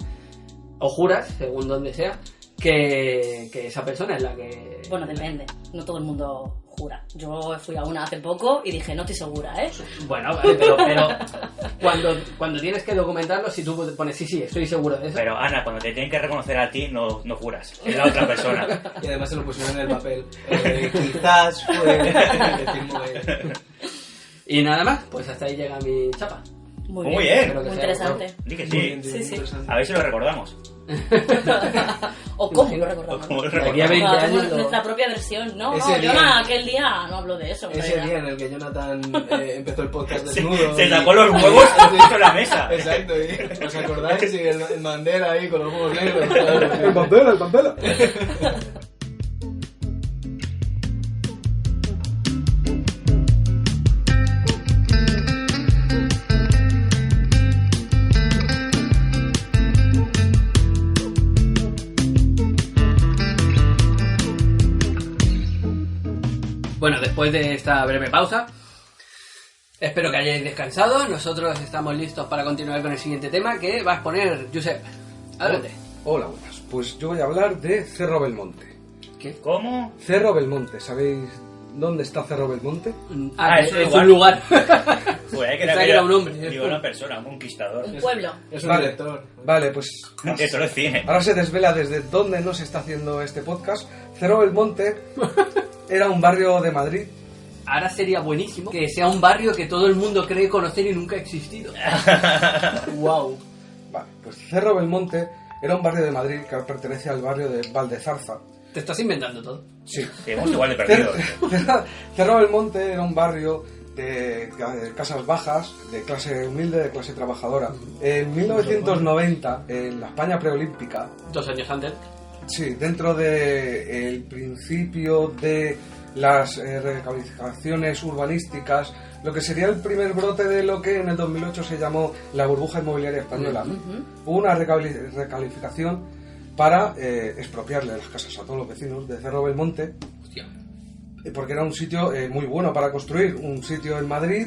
o juras, según donde sea, que esa persona es la que... Bueno, depende. No todo el mundo jura. Yo fui a una hace poco y dije, no estoy segura, ¿eh? Bueno, vale, pero cuando tienes que documentarlo, si tú pones sí, estoy seguro de eso. Pero Ana, cuando te tienen que reconocer a ti, no juras. Es la otra persona. Y además se lo pusieron en el papel. Quizás fue... Y nada más, pues hasta ahí llega mi chapa. Muy Muy bien. Espero que Muy sea interesante. Di que Muy sí. bien, Sí, sí. interesante. A ver si lo recordamos. O cómo lo O recordamos. cómo lo De aquí a 20 recordamos. años lo- Nuestra propia versión. No, Ese día. Jonah, aquel día no hablo de eso. en Ese realidad. día en el que Jonathan empezó el podcast Se desnudo. se sacó los huevos y puso en la mesa. Exacto, ¿y os acordáis? Y el Mandela ahí con los huevos negros. El Mandela. Bueno, después de esta breve pausa, espero que hayáis descansado. Nosotros estamos listos para continuar con el siguiente tema que va a exponer Josep. Adelante. Hola, buenas. Pues yo voy a hablar de Cerro Belmonte. ¿Cómo? Cerro Belmonte, ¿sabéis dónde está Cerro Belmonte? Es un lugar. Pues hay que Pensaba que era un hombre. Digo, una persona, un conquistador. Un pueblo. Es un Vale. director. Vale, pues Eso lo es cine. ahora se desvela desde dónde nos está haciendo este podcast. Cerro Belmonte era un barrio de Madrid. Ahora sería buenísimo que sea un barrio que todo el mundo cree conocer y nunca ha existido. Wow. Vale, pues Cerro Belmonte era un barrio de Madrid que pertenece al barrio de Valdezarza. Te estás inventando todo. Sí. Seguimos igual de perdidos. Cerro Belmonte era un barrio de casas bajas, de clase humilde, de clase trabajadora. En 1990, en la España preolímpica, 2 años antes. sí, dentro del principio de las recalificaciones urbanísticas, lo que sería el primer brote de lo que en el 2008 se llamó la burbuja inmobiliaria española. Hubo una recalificación para expropiarle las casas a todos los vecinos de Cerro Belmonte, Hostia. porque era un sitio muy bueno para construir, un sitio en Madrid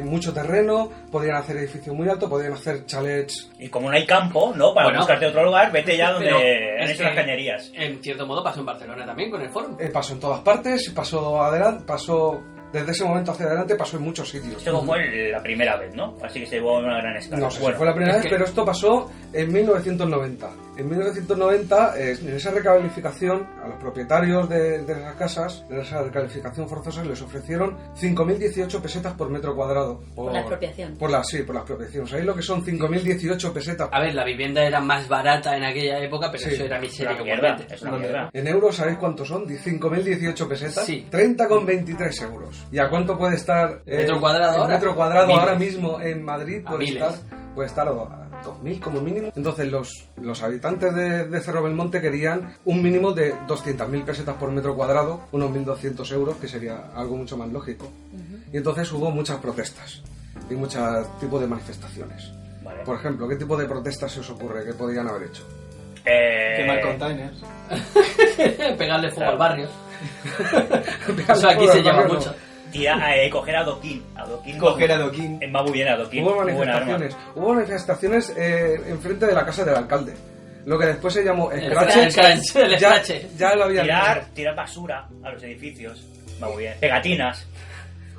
mucho terreno, podían hacer edificios muy altos, podían hacer chalets. Y como no hay campo, ¿no? Para Bueno, buscarte otro lugar, vete ya pero donde han es hecho que, las cañerías. En cierto modo pasó en Barcelona también con el Fórum. Pasó en todas partes, pasó desde ese momento hacia adelante, pasó en muchos sitios. Esto fue la primera vez, ¿no? Así que se llevó a una gran escala. No sé Bueno, si fue la primera es vez, que- pero esto pasó en 1990. En 1990, en esa recalificación, a los propietarios de las casas, de esa recalificación forzosa, les ofrecieron 5.018 pesetas por metro cuadrado. Por la expropiación. Por la expropiación. ¿Sabéis lo que son 5.018 pesetas? A ver, la vivienda era más barata en aquella época, pero Sí, eso era es miseria una mierda. igualmente. Es una mierda. En euros, ¿sabéis cuántos son? 5.018 pesetas. Sí. 30,23 euros. ¿Y a cuánto puede estar ¿Metro cuadrado el ahora? metro cuadrado Miles. ahora mismo en Madrid? A Puede miles. estar a 2.000 como mínimo. Entonces los habitantes de Cerro Belmonte querían un mínimo de 200.000 pesetas por metro cuadrado, unos 1.200 euros, que sería algo mucho más lógico. Y entonces hubo muchas protestas y muchos tipos de manifestaciones. Vale. Por ejemplo, ¿qué tipo de protestas se os ocurre que podrían haber hecho? Quemar containers. Pegarle fuego al barrio. Pegarle Eso aquí fuego se al lleva barrio, no. mucho. Coger a Doquín. Coger a Doquín. Va muy bien a Doquín. Hubo muy buena arma. manifestaciones enfrente de la casa del alcalde. Lo que después se llamó El Scratch. scratch, el Ya, scratch. ya lo habían Tirar basura a los edificios. Va muy bien. Pegatinas.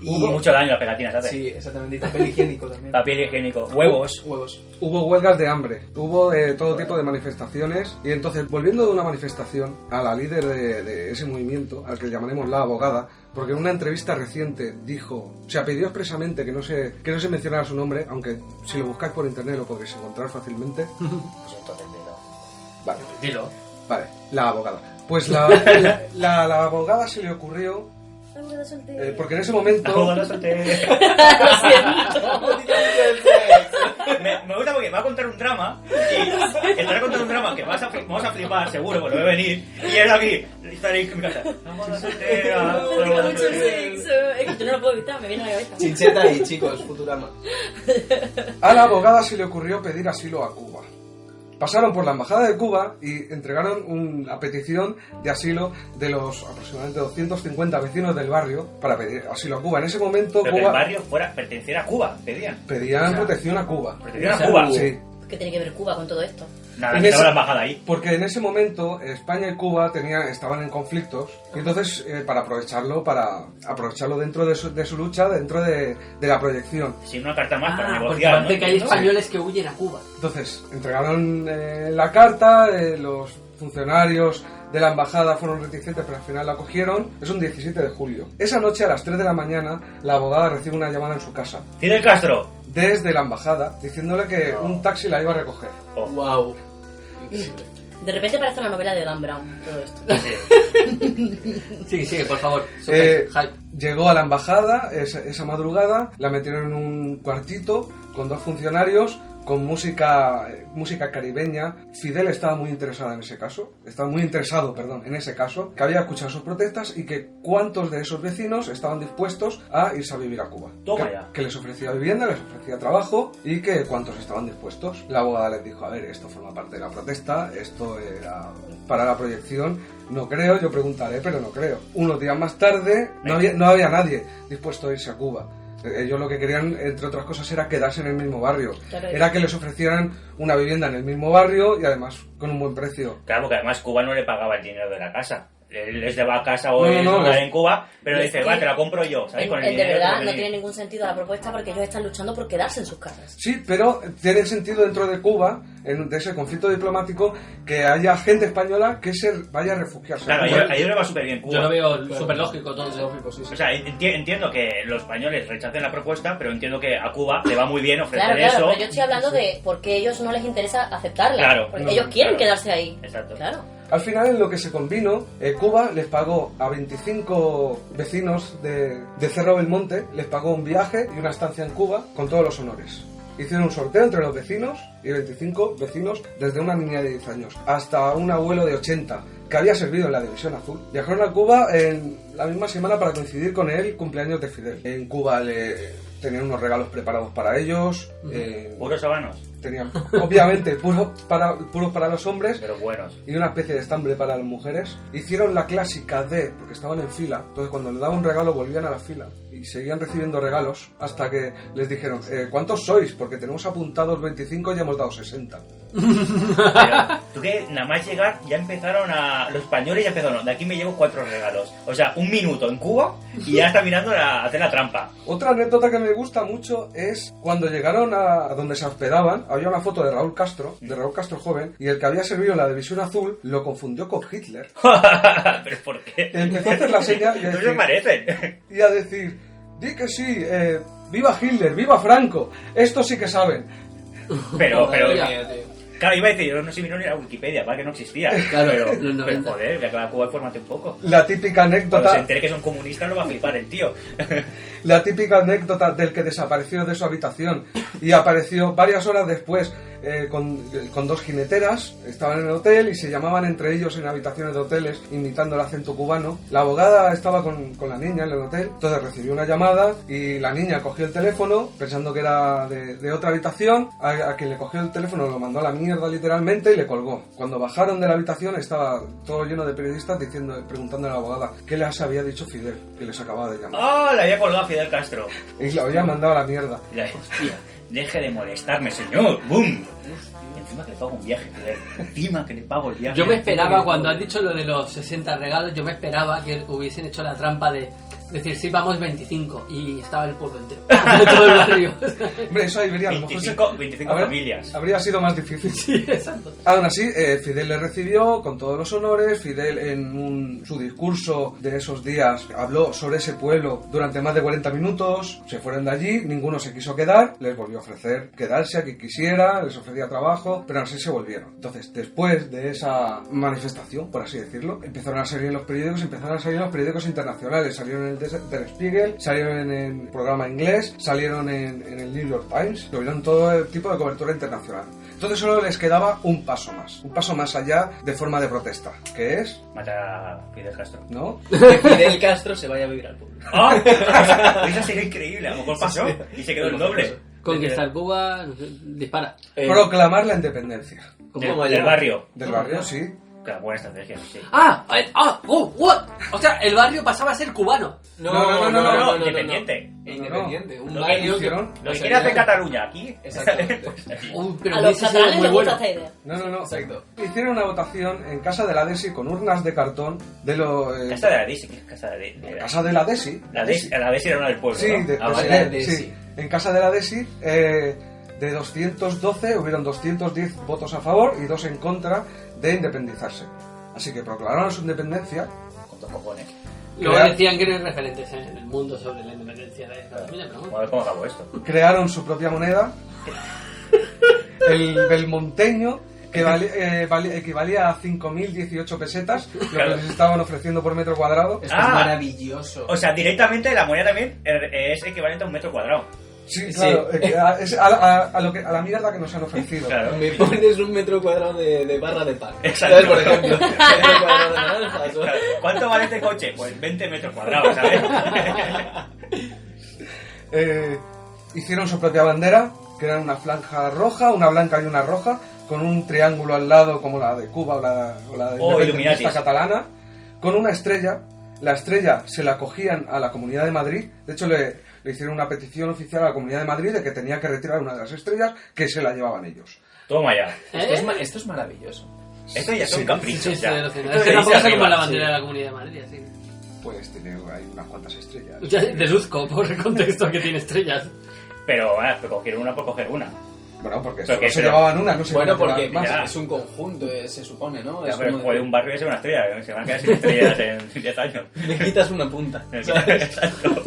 Y Hubo- mucho daño las pegatinas hace. Sí, exactamente. Y papel higiénico también. Papel higiénico. Huevos. Huevos. Hubo huelgas de hambre, hubo todo tipo de manifestaciones. Y entonces, volviendo de una manifestación a la líder de ese movimiento, al que llamaremos la abogada, porque en una entrevista reciente dijo, o sea, pidió expresamente que no se mencionara su nombre, aunque si lo buscáis por internet lo podréis encontrar fácilmente. Pues entonces, pero- Vale, Dilo. vale, la abogada. Pues la abogada se le ocurrió, porque en ese momento... Abogada soltera. Me gusta porque va a contar un drama y estará contando un drama que vamos a flipar seguro cuando ve venir y él aquí estaré en mi casa. Abogada soltera. Mucho sexo. Es que yo no lo puedo evitar, me viene a la cabeza. Chincheta y chicos, Futurama. A la abogada se le ocurrió pedir asilo a Cuba. Pasaron por la embajada de Cuba y entregaron una petición de asilo de los aproximadamente 250 vecinos del barrio para pedir asilo a Cuba. En ese momento Pero que el Cuba barrio perteneciera a Cuba, pedían. pedían O sea, protección a Cuba. Protección a O sea, Cuba. Sí, ¿Qué tiene que ver Cuba con todo esto? Nada, En estaba ese- la embajada ahí. porque en ese momento España y Cuba estaban en conflictos y entonces para aprovecharlo dentro de su lucha, dentro de la proyección. Sin una carta más para Porque negociar, parece ¿no? que hay españoles que huyen a Cuba. Entonces entregaron la carta, los funcionarios de la embajada fueron reticentes, pero al final la cogieron. Es un 17 de julio. Esa noche a las 3 de la mañana la abogada recibe una llamada en su casa Fidel Castro. desde la embajada diciéndole que un taxi la iba a recoger. Oh, Wow. De repente parece una novela de Dan Brown, todo esto. Sí, por favor. Eh, Hype. Llegó a la embajada esa madrugada, la metieron en un cuartito con dos funcionarios con música caribeña. Fidel estaba muy interesado en ese caso, que había escuchado sus protestas y que cuántos de esos vecinos estaban dispuestos a irse a vivir a Cuba. Toma ya. Que les ofrecía vivienda, les ofrecía trabajo y que cuántos estaban dispuestos. La abogada les dijo, a ver, esto forma parte de la protesta, esto era para la proyección, no creo, yo preguntaré, pero no creo. Unos días más tarde no había nadie dispuesto a irse a Cuba. Ellos lo que querían, entre otras cosas, era quedarse en el mismo barrio. Claro. Era que les ofrecieran una vivienda en el mismo barrio y además con un buen precio. Claro, porque además Cuba no le pagaba el dinero de la casa. Él les lleva a casa o No, el no, lugar les- en Cuba, pero le Es dice, que va, te la compro yo, ¿sabes? Con el de dinero verdad que no viene. tiene ningún sentido la propuesta porque ellos están luchando por quedarse en sus casas. Sí, pero tiene sentido dentro de Cuba, de ese conflicto diplomático, que haya gente española que se vaya a refugiarse. Claro, a a Cuba. ellos le va súper bien Cuba. Yo lo veo Claro. súper lógico todo. Lógico, sí, sí. O sea, entiendo que los españoles rechacen la propuesta, pero entiendo que a Cuba le va muy bien ofrecer Claro, eso. pero yo estoy hablando de por qué ellos no les interesa aceptarla. Claro. Porque No, ellos quieren claro. quedarse ahí. Exacto. Claro. Al final, en lo que se convino, Cuba les pagó a 25 vecinos de Cerro Belmonte, les pagó un viaje y una estancia en Cuba con todos los honores. Hicieron un sorteo entre los vecinos y 25 vecinos, desde una niña de 10 años hasta un abuelo de 80 que había servido en la División Azul. Viajaron a Cuba en la misma semana para coincidir con el cumpleaños de Fidel. En Cuba tenían unos regalos preparados para ellos. Puros sabanos. tenían obviamente puros para los hombres Pero buenos. y una especie de estambre para las mujeres. Hicieron la clásica porque estaban en fila, entonces cuando le daban un regalo volvían a la fila y seguían recibiendo regalos hasta que les dijeron, ¿cuántos sois? Porque tenemos apuntados 25 y hemos dado 60. Pero, tú que nada más llegar ya empezaron los españoles ya empezaron, de aquí me llevo 4 regalos. O sea, 1 minuto en Cuba y ya está mirando a hacer la trampa. Otra anécdota que me gusta mucho es cuando llegaron a donde se hospedaban, había una foto de Raúl Castro joven, y el que había servido en la División Azul lo confundió con Hitler. ¿Pero por qué? Empezó a hacer la señal y a No se decir, parecen. di que sí, viva Hitler, viva Franco, estos sí que saben. Pero, Madre mía, tío. claro, iba a decir, yo no sé si no era Wikipedia, para que no existía. Claro, pero, los pero 90. joder, que acaba Cuba, fórmate un poco. La típica Cuando se anécdota, entere que son comunistas lo va a flipar el tío. del que desapareció de su habitación y apareció varias horas después con 2 jineteras, estaban en el hotel y se llamaban entre ellos en habitaciones de hoteles imitando el acento cubano. La abogada estaba con la niña en el hotel, entonces recibió una llamada y la niña cogió el teléfono pensando que era de otra habitación, a quien le cogió el teléfono lo mandó a la mierda literalmente y le colgó. Cuando bajaron de la habitación estaba todo lleno de periodistas preguntando a la abogada qué les había dicho Fidel, que les acababa de llamar. ¡Ah! Le había colgado a Fidel Castro. Y la había mandado a la mierda. Y la hostia, deje de molestarme, señor. ¡Bum! Y encima que le pago un viaje, Fidel. Encima que le pago el viaje. Yo me esperaba, cuando has dicho lo de los 60 regalos, yo me esperaba que hubiesen hecho la trampa de decir, sí, vamos 25, y estaba el pueblo entero. Todo el barrio. Hombre, eso habría a lo mejor 25 a ver, familias. habría sido más difícil. Sí, exacto. Aún así, Fidel le recibió con todos los honores. Fidel en su discurso de esos días habló sobre ese pueblo durante más de 40 minutos. Se fueron de allí, ninguno se quiso quedar, les volvió a ofrecer quedarse a quien quisiera, les ofrecía trabajo, pero así se volvieron. Entonces, después de esa manifestación, por así decirlo, empezaron a salir en los periódicos internacionales, salieron en el Der Spiegel, salieron en el programa inglés, salieron en el New York Times, tuvieron todo el tipo de cobertura internacional. Entonces solo les quedaba un paso más allá de forma de protesta, que es, Matar a Fidel Castro. ¿no? Que Fidel Castro se vaya a vivir al pueblo. ¡Ah! Esa sería increíble. A lo mejor pasó y se quedó el doble. Conquistar Cuba, no sé, dispara. Proclamar la independencia. Del barrio. Del barrio, sí. Claro, buena estrategia, sí. What? O sea, el barrio pasaba a ser cubano. No, independiente. Independiente. Un Lo que barrio que... hicieron, Lo que quiere hacer Cataluña aquí. Exactamente. Pero A los hubiese sido catalanes muy les bueno. gusta esta idea. No. Exacto. Hicieron una votación en casa de la DESI con urnas de cartón de lo... Casa de la DESI, ¿qué es casa de la casa de la DESI. La DESI era una del pueblo, Sí, ¿no? vale, sí, DESI. sí. En casa de la DESI, de 212 hubieron 210 votos a favor y 2 en contra de independizarse. Así que proclamaron su independencia. Con dos cojones. Luego decían que no hay referentes en el mundo sobre la independencia de Cataluña, pero bueno. A ver cómo acabó esto. Crearon su propia moneda, el belmonteño, que equivalía a 5.018 pesetas, lo que les estaban ofreciendo por metro cuadrado. Esto es maravilloso. O sea, directamente la moneda también es equivalente a 1 metro cuadrado. Sí, claro, es a la mierda que nos han ofrecido. Claro. Me pones 1 metro cuadrado de barra de pan. Exacto. ¿Sabes? Por ejemplo. 1 metro cuadrado de naranjas. ¿O? ¿Cuánto vale este coche? Pues 20 metros cuadrados, ¿sabes? Hicieron su propia bandera, que era una franja roja, una blanca y una roja, con un triángulo al lado como la de Cuba o la de independentista Illuminatis. catalana, con una estrella. La estrella se la cogían a la Comunidad de Madrid. De hecho, le hicieron una petición oficial a la Comunidad de Madrid de que tenía que retirar una de las estrellas, que se la llevaban ellos. Toma ya. Esto es maravilloso. Esto ya son Sí. caprichos. Sí, ya. es Esto que de tampoco irse sé cómo arriba, es la sí. bandera de la Comunidad de Madrid, así. Pues tiene ahí unas cuantas estrellas. Ya deduzco por el contexto que tiene estrellas. Pero cogieron una por coger una. Bueno, porque Pero solo que se pero- llevaban una, no se Bueno, iban a porque llevar más. ya. es un conjunto, se supone, ¿no? Ya, Es pero como joder, un barrio es una estrella. Se van a quedar sin estrellas en 10 años. Me quitas una punta. ¿sabes? Exacto.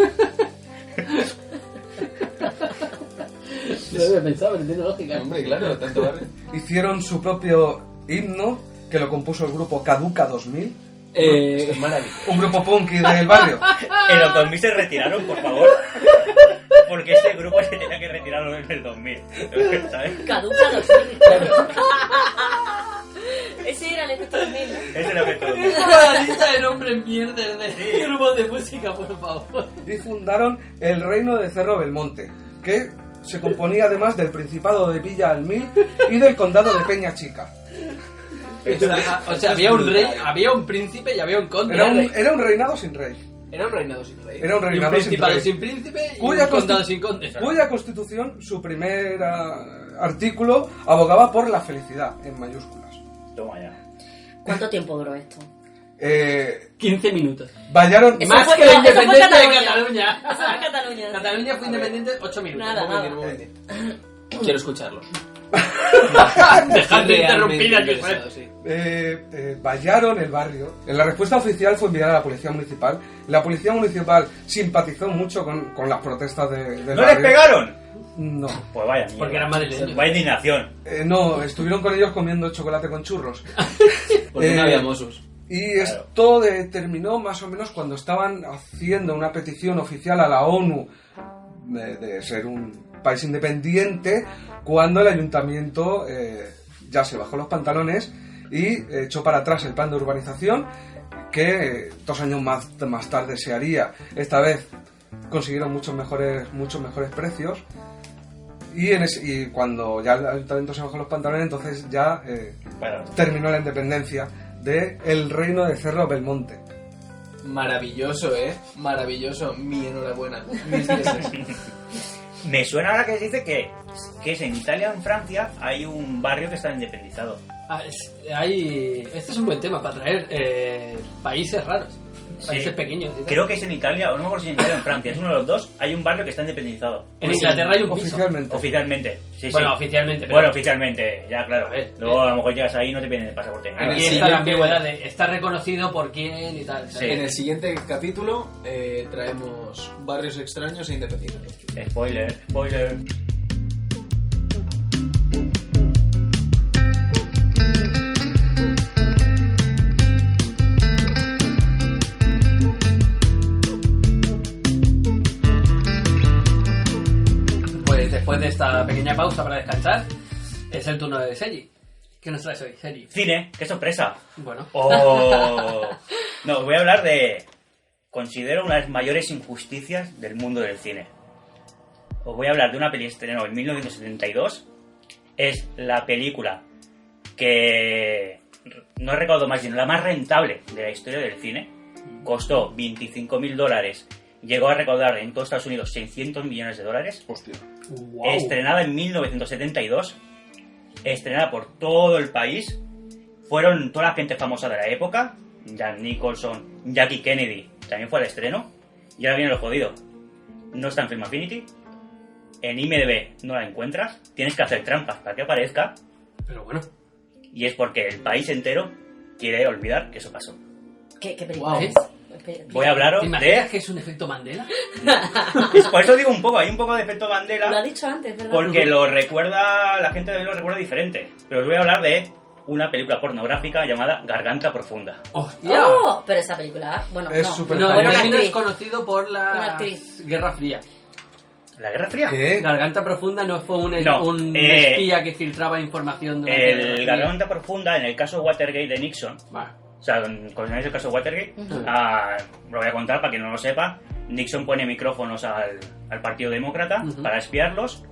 Yo había pensado, pero tiene lógica. Hombre, claro, tanto barrio. Hicieron su propio himno, que lo compuso el grupo Caduca 2000, Esto es maravilloso. un grupo punky del barrio. En los 2000 se retiraron, por favor. Porque ese grupo se tenía que retirar en el 2000. ¿Sabes? Caduca 2000. Ese era el efecto 2000, ¿no? Ese era el todo. La lista de nombres mierdas de grupos de música, por favor. Y fundaron el reino de Cerro Belmonte, que se componía además del Principado de Villa Almil y del Condado de Peña Chica. O sea, había un rey, había un príncipe y había un conde. Era un reinado sin rey. Era un reinado sin rey. Era un Y un reinado sin principado rey. sin príncipe y Cuya un condado sin conde. Cuya constitución, su primer artículo, abogaba por la felicidad, en mayúsculas. Toma ya. ¿Cuánto tiempo duró esto? 15 minutos. Vallaron... Eso Más fue que la Ca- eso fue independencia de Cataluña. Cataluña. Eso fue Cataluña. Cataluña fue independiente 8 minutos. Nada, Un nada. momento. Quiero escucharlo. Dejad de interrumpir aquí, interesado, sí. vallaron el barrio. La respuesta oficial fue enviada a la policía municipal. La policía municipal simpatizó mucho con las protestas del ¿No barrio. les pegaron? No. Pues vaya mierda. Porque eran madrileños. Vaya indignación. No, estuvieron con ellos comiendo chocolate con churros. Porque no había Mossos. Y esto terminó más o menos cuando estaban haciendo una petición oficial a la ONU de ser un país independiente, cuando el ayuntamiento ya se bajó los pantalones y echó para atrás el plan de urbanización que 2 años más tarde se haría. Esta vez consiguieron muchos mejores precios y cuando ya el ayuntamiento se bajó los pantalones, entonces ya Bueno, terminó la independencia del reino de Cerro Belmonte. Maravilloso, maravilloso. Mi enhorabuena. Mis dieces. me suena ahora que se dice que es en Italia o en Francia hay un barrio que está independizado. Este es un buen tema para traer países raros, países Sí. pequeños. y tal. Creo que es en Italia, o no me acuerdo si en Italia o en Francia, es uno de los dos. Hay un barrio que está independizado. En Inglaterra hay un piso. Oficialmente. Oficialmente, sí, Bueno, sí. oficialmente. Pero Bueno, oficialmente, ya claro. A ver, Luego a lo mejor llegas ahí y no te piden el pasaporte. En Nada. aquí el está siguiente- la ambigüedad de está reconocido por quién y tal. Sí. En el siguiente capítulo traemos barrios extraños e independientes. Spoiler, spoiler. Pues después de esta pequeña pausa para descansar, es el turno de Sergi. ¿Qué nos traes hoy, Sergi? Cine, qué sorpresa. Bueno, Oh. No, voy a hablar de... Considero una de las mayores injusticias del mundo del cine. Os voy a hablar de una peli que estrenó en 1972. Es la película que no recuerdo más bien, la más rentable de la historia del cine. Costó $25.000. Llegó a recaudar en todos Estados Unidos $600 millones. Hostia. wow. Estrenada en 1972. Estrenada por todo el país. Fueron toda la gente famosa de la época. Jack Nicholson, Jackie Kennedy también fue al estreno. Y ahora viene lo jodido. No está en Film Affinity. En IMDb no la encuentras. Tienes que hacer trampas para que aparezca. Pero bueno, Y es porque el país entero quiere olvidar que eso pasó. ¿Qué película Wow. es? Voy a hablaros ¿te imaginas de... que es un efecto Mandela? Por eso digo un poco, hay un poco de efecto Lo ha Mandela. dicho antes, ¿verdad? Porque lo recuerda, la gente lo recuerda diferente. Pero os voy a hablar de una película pornográfica llamada Garganta Profunda. ¡Hostia! ¡Oh! Pero esa película, bueno, Es no. súper No, famosa. el Buena término actriz. es conocido por Una la actriz. Guerra Fría. ¿La Guerra Fría? ¿Qué? Garganta Profunda no fue un No, espía que filtraba información de la Guerra El Fría. Garganta Profunda, en el caso Watergate de Nixon, Vale. o sea, ¿conocéis el caso Watergate? Ujú. Lo voy a contar para quien no lo sepa. Nixon pone micrófonos al Partido Demócrata Ujú. para espiarlos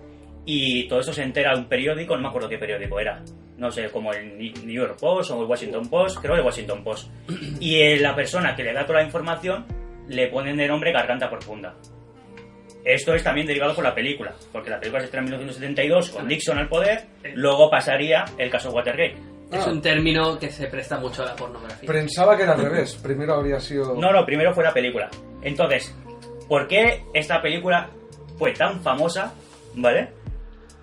y todo eso se entera de un periódico, no me acuerdo qué periódico era. No sé, como el New York Post o el Washington Post, creo el Washington Post. Y la persona que le da toda la información le ponen de nombre Garganta Profunda. Esto es también derivado por la película, porque la película se estrena en 1972 con Nixon al poder, luego pasaría el caso Watergate. Es un término que se presta mucho a la pornografía. Pensaba que era al revés. Primero habría sido... No, primero fue la película. Entonces, ¿por qué esta película fue tan famosa? ¿Vale?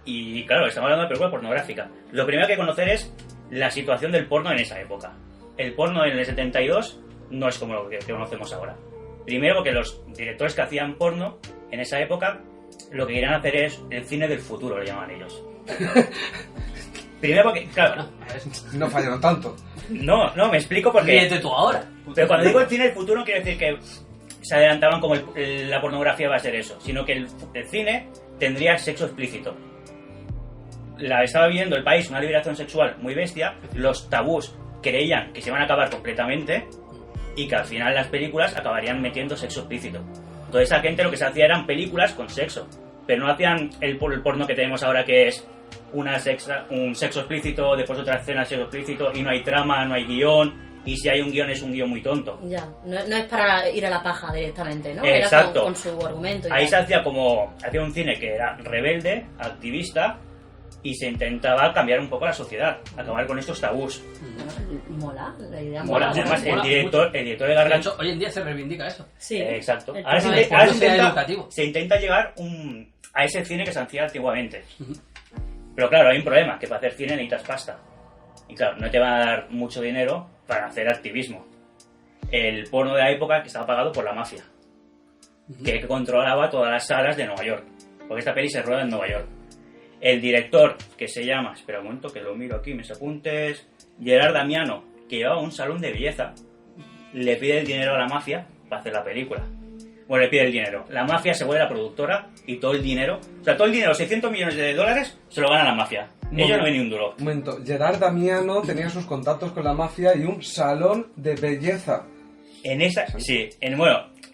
Y claro, estamos hablando de película pornográfica. Lo primero que hay que conocer es la situación del porno en esa época. El porno en el 72 no es como lo que conocemos ahora. Primero porque los directores que hacían porno en esa época lo que querían hacer es el cine del futuro, lo llaman ellos. Primero porque, claro, No fallaron tanto. no, me explico porque... Ríete tú ahora. Pero cuando digo el cine del futuro no quiere decir que se adelantaban como la pornografía va a ser eso, sino que el cine tendría sexo explícito. Estaba viviendo el país una liberación sexual muy bestia, los tabús creían que se iban a acabar completamente y que al final las películas acabarían metiendo sexo explícito. Toda esa gente lo que se hacía eran películas con sexo. pero no hacían el porno que tenemos ahora, que es un sexo explícito, después otra escena sexo explícito, y no hay trama, no hay guión, y si hay un guión es un guión muy tonto. Ya, no es para ir a la paja directamente, ¿no? Exacto. Era con su argumento. Ahí se hacía un cine que era rebelde, activista, y se intentaba cambiar un poco la sociedad, acabar con estos tabús. Mola, la idea Mola. mola. Además, mola el director de De Garganta... hecho, hoy en día se reivindica eso. Sí. Exacto. El Ahora tema se, es- ahora sea educativo. se intenta llegar a ese cine que se hacía antiguamente. Pero claro, hay un problema, que para hacer cine necesitas pasta. Y claro, no te van a dar mucho dinero para hacer activismo. El porno de la época que estaba pagado por la mafia, que controlaba todas las salas de Nueva York. Porque esta peli se rueda en Nueva York. El director, que se llama, espera un momento que lo miro aquí, mis apuntes, Gerard Damiano, que llevaba un salón de belleza, le pide el dinero a la mafia para hacer la película. Bueno, le pide el dinero. La mafia se vuelve la productora y todo el dinero, $600 millones de dólares, se lo gana la mafia. Ellos no ven ni un duro. Un momento, Gerard Damiano tenía sus contactos con la mafia y un salón de belleza.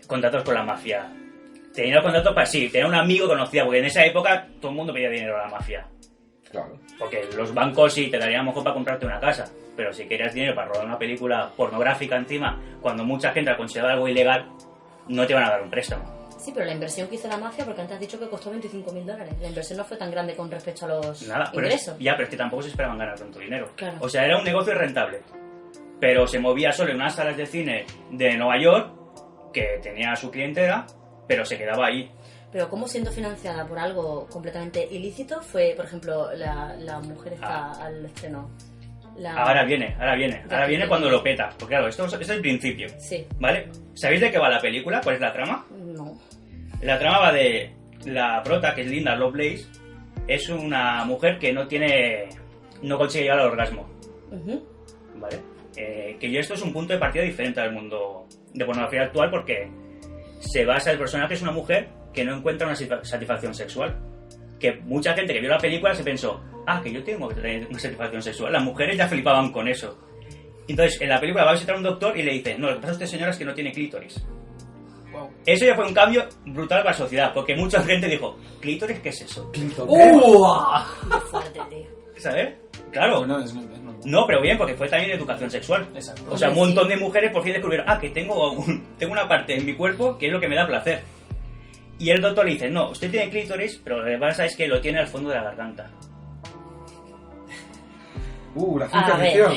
Contratos con la mafia. Tenía contratos para tenía un amigo que conocía, porque en esa época todo el mundo pedía dinero a la mafia. Claro. Porque los bancos sí te darían a lo mejor para comprarte una casa, pero si querías dinero para rodar una película pornográfica encima, cuando mucha gente considera algo ilegal, no te van a dar un préstamo. Sí, pero la inversión que hizo la mafia, porque antes has dicho que costó $25.000. La inversión no fue tan grande con respecto a los Nada, pero ingresos. pero es que tampoco se esperaban ganar tanto dinero. Claro. O sea, era un negocio rentable, pero se movía solo en unas salas de cine de Nueva York, que tenía su clientela, pero se quedaba ahí. Pero ¿cómo siendo financiada por algo completamente ilícito fue, por ejemplo, la mujer está al estreno? Ahora viene cuando lo peta, porque claro, esto es el principio. Sí. ¿Vale? ¿Sabéis de qué va la película? ¿Cuál es la trama? No. La trama va de la prota, que es Linda Lovelace, es una mujer que no consigue llegar al orgasmo. Ujú. ¿Vale? Que esto es un punto de partida diferente al mundo de pornografía actual, porque se basa, el personaje es una mujer que no encuentra una satisfacción sexual. Que mucha gente que vio la película se pensó, que yo tengo que tener una satisfacción sexual. Las mujeres ya flipaban con eso. Entonces, en la película va a visitar a un doctor y le dice, no, lo que pasa a usted, señora, es que no tiene clítoris. Wow. Eso ya fue un cambio brutal para la sociedad, porque mucha gente dijo, ¿clítoris qué es eso? Qué fuerte, tío. ¿Sabes? Claro. Bueno, es normal. No, pero bien, porque fue también educación sexual. Exacto. O sea, un Hombre, montón sí. de mujeres por fin descubrieron, que tengo una parte en mi cuerpo que es lo que me da placer. Y el doctor le dice, no, usted tiene clítoris, pero lo que pasa es que lo tiene al fondo de la garganta. La ciencia A ver, ficción.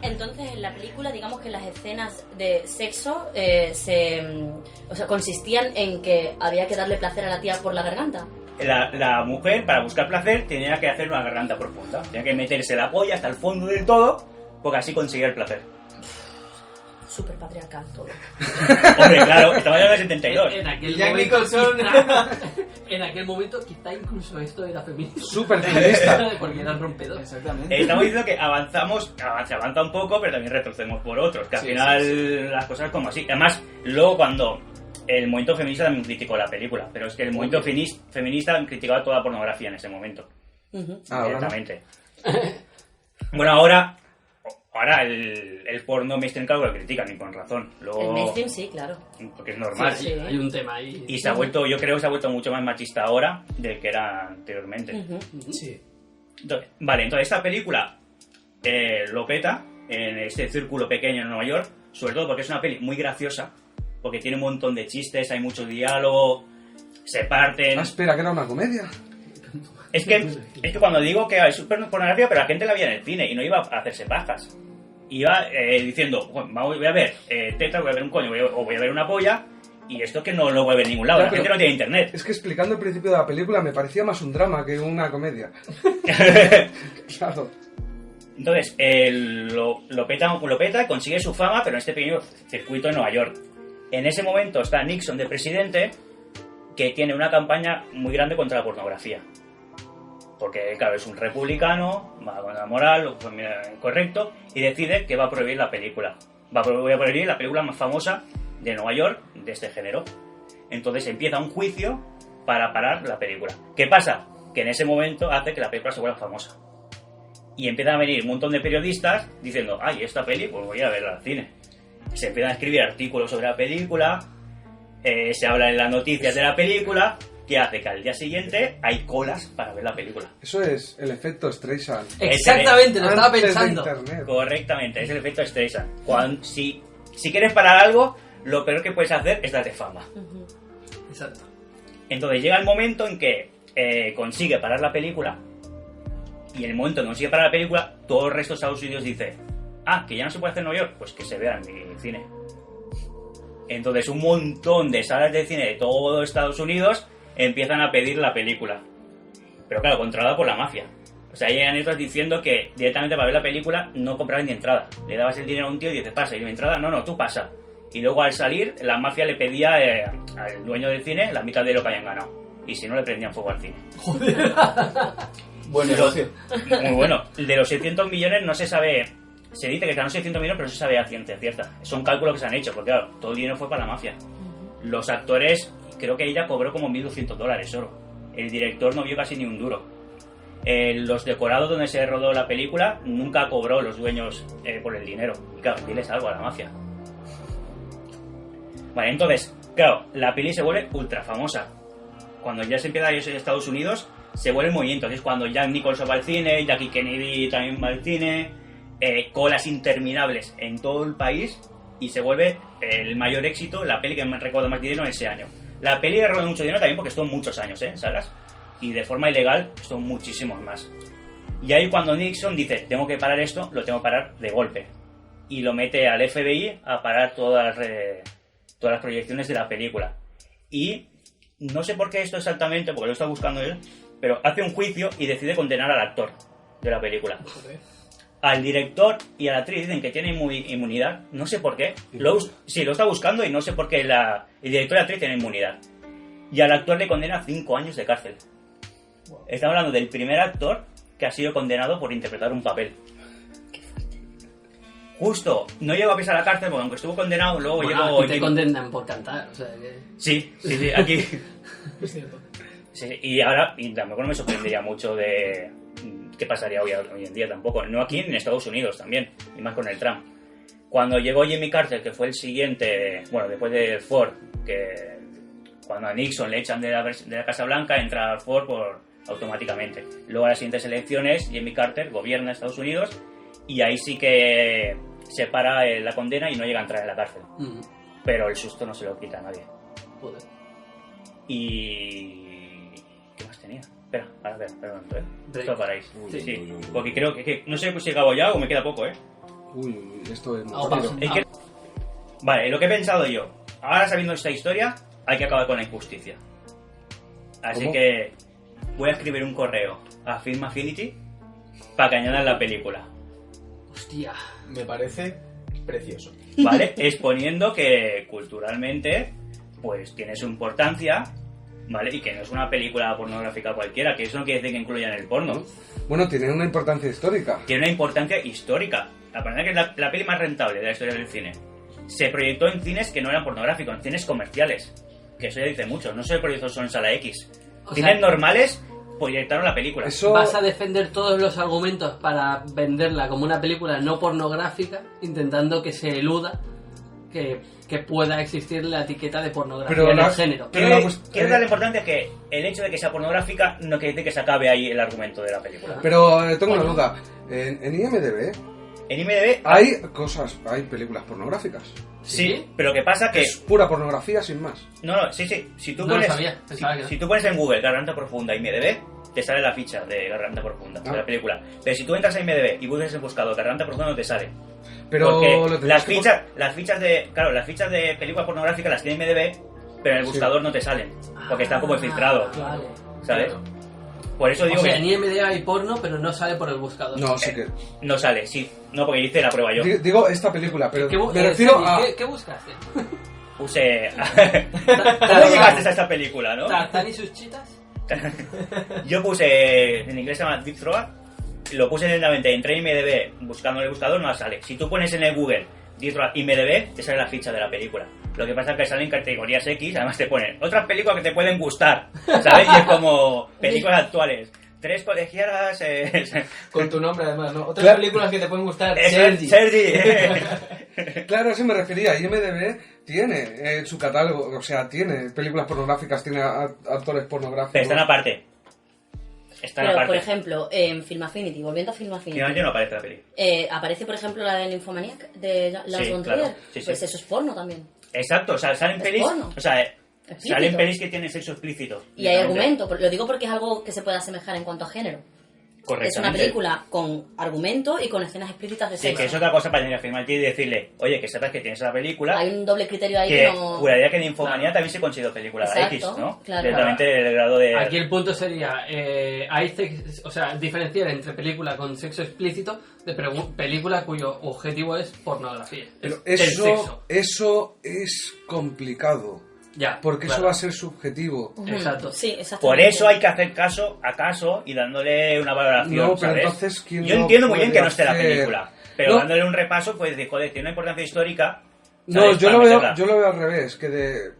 entonces en la película, digamos que las escenas de sexo consistían en que había que darle placer a la tía por la garganta. La mujer, para buscar placer, tenía que hacer una garganta profunda. Tenía que meterse la polla hasta el fondo del todo, porque así conseguía el placer. Súper patriarcal todo. Hombre, claro, estaba en el 72. En aquel Jack momento, Nicholson. en aquel momento quizá incluso esto era feminista. Súper feminista. Porque eran rompedores. Exactamente. Estamos diciendo que se avanza un poco, pero también retrocedemos por otros. Que al Sí, final sí. las cosas como así. Además, luego cuando el movimiento feminista también criticó la película, pero es que el movimiento feminista criticaba toda la pornografía en ese momento. Ujú. Ahora no. Directamente. Bueno, ahora el porno mainstream, claro, lo critican y con razón. Luego, El mainstream sí, claro. porque es normal. Sí. Hay un tema ahí. Y yo creo que se ha vuelto mucho más machista ahora del que era anteriormente. Ujú. Sí. Entonces esta película lo peta en este círculo pequeño en Nueva York, sobre todo porque es una peli muy graciosa, porque tiene un montón de chistes, hay mucho diálogo, se parten. Espera, que era una comedia. Es que cuando digo que es súper pornografía, pero la gente la veía en el cine y no iba a hacerse pajas. Iba diciendo, bueno, voy a ver tetas, voy a ver un coño, o voy a ver una polla, y esto que no lo voy a ver en ningún lado, Ya, la gente pero no tiene internet. Es que explicando el principio de la película me parecía más un drama que una comedia. Claro. Entonces, lo peta, consigue su fama, pero en este pequeño circuito en Nueva York. En ese momento está Nixon de presidente, que tiene una campaña muy grande contra la pornografía. Porque, claro, es un republicano, va con la moral, correcto, y decide que va a prohibir la película. Va a prohibir la película más famosa de Nueva York de este género. Entonces empieza un juicio para parar la película. ¿Qué pasa? Que en ese momento hace que la película se vuelva famosa. Y empiezan a venir un montón de periodistas diciendo, esta peli, pues voy a verla al cine. Se empiezan a escribir artículos sobre la película, se habla en las noticias de la película, que hace que al día siguiente hay colas para ver la película. Eso es el efecto Streisand. Exactamente, lo estaba Antes de pensando. Internet. Correctamente, es el efecto Streisand. Si quieres parar algo, lo peor que puedes hacer es darte fama. Exacto. Entonces llega el momento en que consigue parar la película, y en el momento en que consigue parar la película, todo el resto de Estados Unidos dice: que ya no se puede hacer en Nueva York, pues que se vea en mi cine. Entonces un montón de salas de cine de todo Estados Unidos empiezan a pedir la película, pero claro, controlada por la mafia. O sea, llegan otros diciendo que directamente para ver la película no comprabas ni entrada. Le dabas el dinero a un tío y dices: pasa, y mi entrada, no, tú pasa. Y luego al salir, la mafia le pedía al dueño del cine la mitad de lo que hayan ganado, y si no, le prendían fuego al cine. Buen negocio. Muy bueno. De los 600 millones no se sabe. Se dice que ganó 600 millones, pero no se sabe a ciencia cierta. Son cálculos que se han hecho, porque claro, todo el dinero fue para la mafia. Los actores, creo que ella cobró como $1.200 solo. El director no vio casi ni un duro. Los decorados donde se rodó la película nunca cobró los dueños por el dinero. Y claro, diles algo a la mafia. Vale, entonces, claro, la peli se vuelve ultra famosa. Cuando ya se empieza a ir en Estados Unidos, se vuelve el movimiento. Es cuando Jack Nicholson va al cine, Jackie Kennedy también va al cine, colas interminables en todo el país, y se vuelve el mayor éxito, la peli que me recuerda más dinero en ese año. La peli ha robado mucho dinero también porque estuvo muchos años, ¿sabes? Y de forma ilegal son muchísimos más. Y ahí cuando Nixon dice: tengo que parar esto, lo tengo que parar de golpe. Y lo mete al FBI a parar todas las proyecciones de la película. Y no sé por qué esto exactamente, porque lo está buscando él, pero hace un juicio y decide condenar al actor de la película. Al director y a la actriz dicen que tienen inmunidad, no sé por qué. Sí, lo está buscando y no sé por qué el director y la actriz tienen inmunidad. Y al actor le condena 5 años de cárcel. Estamos hablando del primer actor que ha sido condenado por interpretar un papel. Justo, no llegó a pisar la cárcel porque aunque estuvo condenado, luego llegó... Aquí te condenan por cantar, o sea que... Sí, aquí... Es cierto. Sí, y ahora, y tampoco no me sorprendería mucho de qué pasaría hoy en día tampoco. No aquí, en Estados Unidos también, y más con el Trump. Cuando llegó Jimmy Carter, que fue el siguiente, bueno, después de Ford, que cuando a Nixon le echan de la Casa Blanca, entra Ford automáticamente. Luego a las siguientes elecciones, Jimmy Carter gobierna Estados Unidos, y ahí sí que se para la condena y no llega a entrar en la cárcel. Pero el susto no se lo quita a nadie. Joder. Y... ¿qué más tenía? Espera, un momento, Esto paráis. Sí. Porque creo que no sé si acabo ya o me queda poco, Uy, esto es muy Vamos. rápido. Vale, lo que he pensado yo, ahora sabiendo esta historia, hay que acabar con la injusticia. Así ¿Cómo? que voy a escribir un correo a Film Affinity para que añadan la película. Hostia. Me parece precioso. ¿Vale? Exponiendo que culturalmente pues tiene su importancia, ¿vale? Y que no es una película pornográfica cualquiera, que eso no quiere decir que incluyan el porno. Bueno, tiene una importancia histórica. Tiene una importancia histórica. La verdad que es la peli más rentable de la historia del cine. Se proyectó en cines que no eran pornográficos, en cines comerciales. Que eso ya dice mucho. No se proyectó solo en sala X. O Cines sea, normales proyectaron la película. Eso... Vas a defender todos los argumentos para venderla como una película no pornográfica, intentando que se eluda que pueda existir la etiqueta de pornografía Pero en la- el género. pero Quiero darle importancia que el hecho de que sea pornográfica no quiere decir que se acabe ahí el argumento de la película. Pero tengo una duda. En IMDb En IMDb hay películas pornográficas. sí, pero lo que pasa que... Es pura pornografía sin más. No, sí. Si tú No lo pones, sabía, pensaba que no. si tú pones en Google Garganta Profunda IMDb, te sale la ficha de Garganta Profunda, de la película. Pero si tú entras a IMDb y buscas en buscador Garganta Profunda, no te sale. Pero Porque lo tenías las fichas de películas pornográficas las tiene IMDb, pero en el Sí. buscador no te salen, porque están como filtrados, Vale. ¿sabes? Por eso digo O sea, que en IMDb hay porno, pero no sale por el buscador. No, sí que... no sale, sí, no, porque hice la prueba yo. Digo esta película, pero ¿Qué, me refiero Sergi, a... ¿qué buscaste? Puse... ¿Cómo llegaste a esta película, no? ¿Tarzán y sus chitas? Yo puse, en inglés se llama Deep Throat, lo puse directamente, entré en IMDb buscando en el buscador, no sale. Si tú pones en el Google Deep Throat IMDb, te sale la ficha de la película. Lo que pasa es que salen categorías X, además te ponen otras películas que te pueden gustar, ¿sabes? Y es como películas actuales. 3 colegialas... Con tu nombre, además, ¿no? Otras Claro. películas que te pueden gustar. Sergi. Claro, a eso me refería. IMDb tiene en su catálogo, o sea, tiene películas pornográficas, tiene actores pornográficos. Pero están aparte. Están Pero, aparte. por ejemplo, en Film Affinity, volviendo a Film Affinity, Finalmente no aparece la peli. aparece, por ejemplo, la de Nymphomaniac, de Lars Sí, von claro. Trier. Sí, sí. Pues eso es porno también. Exacto, o sea, salen Es pelis. porno. O sea, Explícito. salen pelis que tienen sexo explícito. Y hay directamente. argumento, lo digo porque es algo que se puede asemejar en cuanto a género. Es una Correctamente. película con argumento y con escenas explícitas de Sí, sexo. que es otra cosa para tener que firmar y decirle, oye, que sepas que tienes la película. Hay un doble criterio ahí que no... juraría que en Infomanía también se consideró película Exacto, X, ¿no? claro. Directamente el grado de... Aquí el punto sería, o sea, diferenciar entre película con sexo explícito de película cuyo objetivo es pornografía. Pero el sexo. eso es complicado. Ya, Porque claro. eso va a ser subjetivo. Ujú. Exacto. Sí, exactamente. Por eso hay que hacer caso a caso y dándole una valoración, No, pero ¿sabes? entonces, ¿quién Yo lo entiendo muy bien puede que no esté la hacer? película, pero No. dándole un repaso, pues decir, joder, tiene una importancia histórica. No, ¿sabes? yo Para lo meterla. veo al revés, que de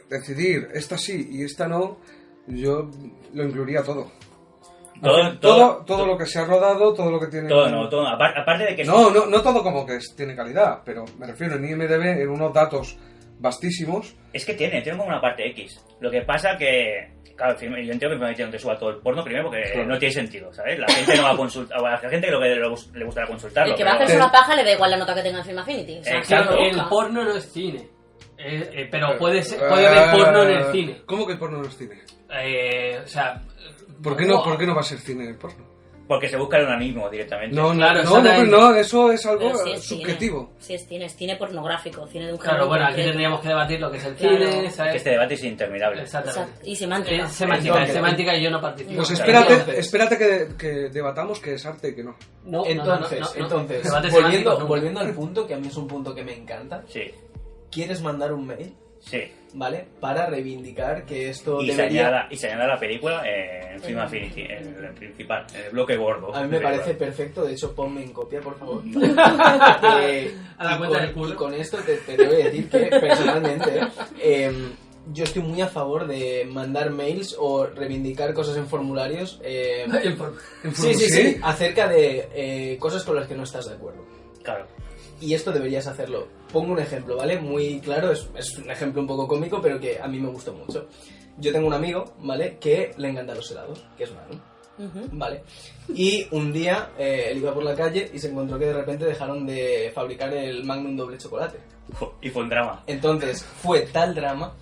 decidir esta sí y esta no, yo lo incluiría todo. Todo lo que se ha rodado, todo lo que tiene... Todo. Aparte de que... No todo como que tiene calidad, pero me refiero en IMDb, en unos datos vastísimos. Es que tiene como una parte X. Lo que pasa que... Claro, yo entiendo que no te suba todo el porno primero porque Claro. no tiene sentido, ¿sabes? La gente no va a consultar... A la gente lo que le gustará consultarlo. El que va a pero- hacerse una paja le da igual la nota que tenga en Film Affinity. O sea, Exacto. no El busca. porno no es cine. Pero puede haber porno en el cine. ¿Cómo que el porno no es cine? O sea... ¿Por qué no va a ser cine el porno? Porque se busca el onanismo directamente. Claro, no, exactamente. eso es algo Pero sí es subjetivo. Cine. Sí es cine pornográfico, cine de un Claro, género bueno, aquí concreto. tendríamos que debatir lo que es el Claro. cine, Que ¿sabes? este debate es interminable. Exactamente. Exacto. Y semántica. Es semántica, es semántica y yo no participo. Pues Entonces- espérate que debatamos que es arte y que no. No, Entonces, Debate semántico, nunca. volviendo al punto, que a mí es un punto que me encanta, Sí, ¿quieres mandar un mail? sí. ¿Vale? Para reivindicar que esto Y se debería... añada la película en Film Affinity, en el principal, en el bloque gordo. A mí me parece perfecto, de hecho ponme en copia, por favor. A la y cuenta con- del culo. Y con esto te debo decir que personalmente yo estoy muy a favor de mandar mails o reivindicar cosas en formularios. Sí, acerca de cosas con las que no estás de acuerdo. Claro. Y esto deberías hacerlo. Pongo un ejemplo, ¿vale? Muy claro, es un ejemplo un poco cómico, pero que a mí me gustó mucho. Yo tengo un amigo, ¿vale? Que le encantan los helados, que es Manu, Ujú. ¿vale? Y un día él iba por la calle y se encontró que de repente dejaron de fabricar el Magnum doble chocolate. Y fue un drama. Entonces fue tal drama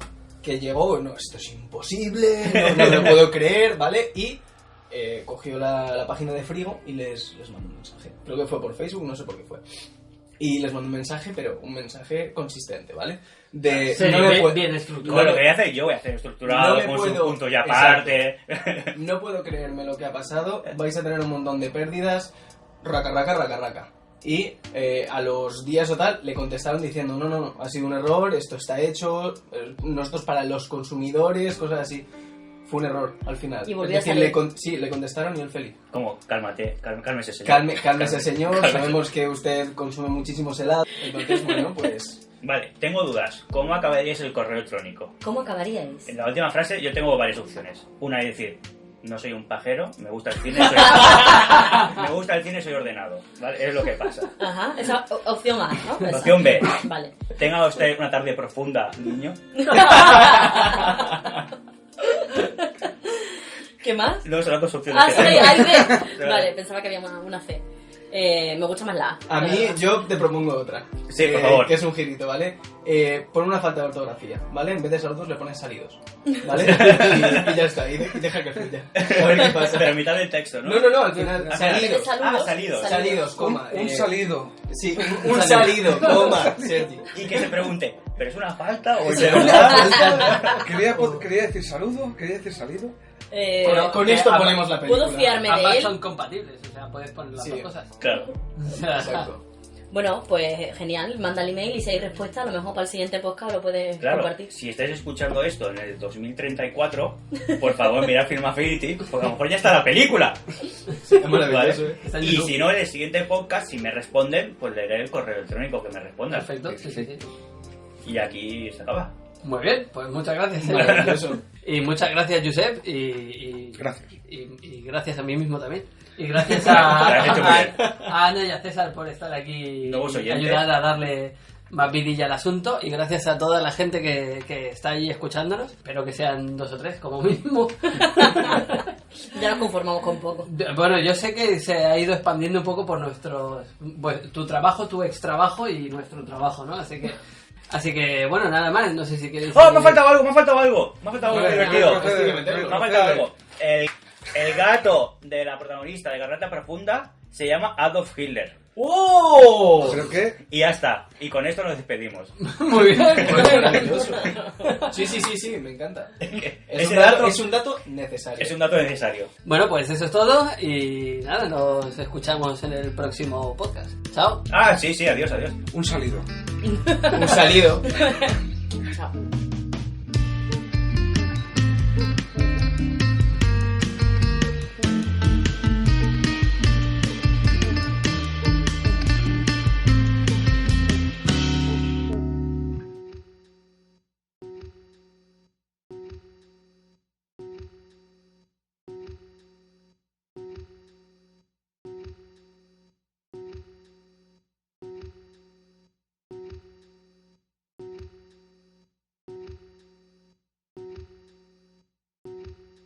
que llegó, no, esto es imposible, no me lo puedo creer, ¿vale? Y cogió la página de Frigo y les mandó un mensaje. Creo que fue por Facebook, no sé por qué fue. Y les mandó un mensaje, pero un mensaje consistente, ¿vale? De Sí, no me bien, puedo- bien Bueno, estructurado. lo que voy a hacer yo, voy a hacer estructurado, No me con su puedo- punto y aparte. no puedo creerme lo que ha pasado, vais a tener un montón de pérdidas, raca. Y a los días o tal le contestaron diciendo, no, ha sido un error, esto está hecho, nosotros para los consumidores, cosas así. Fue un error al final. Y volvió es decir, a salir. sí, le contestaron y él feliz. Como, cálmese, señor. Cálmese, señor, Cálmese. sabemos que usted consume muchísimos helados, entonces, bueno, pues... Vale, tengo dudas. ¿Cómo acabaríais el correo electrónico? ¿Cómo acabaríais? En la última frase yo tengo varias opciones. Una es decir, no soy un pajero, me gusta el cine, soy ordenado. ¿Vale? Es lo que pasa. Ajá, esa opción A, ¿no? Esa. Opción B. Vale. Tenga usted una tarde profunda, niño. ¿Qué más? No, son las dos opciones Ah, que sí, tengo. hay B. Vale, pensaba que había una C. Me gusta más la A. A mí, yo te propongo otra. Sí, por favor. Que es un girito, ¿vale? Pon una falta de ortografía, ¿vale? En vez de saludos le pones salidos, ¿vale? y ya está, y deja que fluya. A ver qué pasa. Pero a mitad del texto, ¿no? No, al final, Ah, salidos. Ah, salidos. Salidos, coma. Un salido. Sí, un salido, coma, Sergi. Y que se pregunte, ¿pero es una falta o es Sí, verdad? Quería decir saludo, quería decir salido. Con esto ponemos la película. ¿Puedo fiarme de Ambas él? son compatibles, o sea, puedes poner las Sí. dos cosas. Claro. Exacto. Bueno, pues genial, manda el email y si hay respuesta, a lo mejor para el siguiente podcast lo puedes Claro, compartir. si estáis escuchando esto en el 2034, por favor mirad Film Affinity, porque a lo mejor ya está la película. Es maravilloso, ¿Vale? ¿eh? Está en Y YouTube. si no, en el siguiente podcast, si me responden, pues leeré el correo electrónico que me respondan. Perfecto, sí. Y aquí se acaba. Muy bien, pues muchas gracias. Maravilloso. Y muchas gracias, Josep, y Gracias. y gracias a mí mismo también. Y gracias Lo has hecho muy bien. a Ana y a César por estar aquí Nuevos y oyentes. ayudar a darle más vidilla al asunto. Y gracias a toda la gente que está ahí escuchándonos. Espero que sean 2 o 3 como mismo. Ya nos conformamos con poco. Bueno, yo sé que se ha ido expandiendo un poco por tu trabajo, tu ex trabajo y nuestro trabajo, ¿no? Así que bueno, nada más. No sé si queréis... ¡Oh, me ha faltado algo! Me ha faltado algo Vale, divertido. procede, Me ha faltado algo. El gato de la protagonista de Garganta Profunda se llama Adolf Hitler. ¡Oh! ¿Pero qué? Y ya está. Y con esto nos despedimos. Muy bien, muy bien. Maravilloso. Sí, me encanta. Ese dato Es un dato necesario. es un dato necesario. Bueno, pues eso es todo y nada, nos escuchamos en el próximo podcast. Chao. Ah, sí, adiós. Un salido. Un salido. Chao.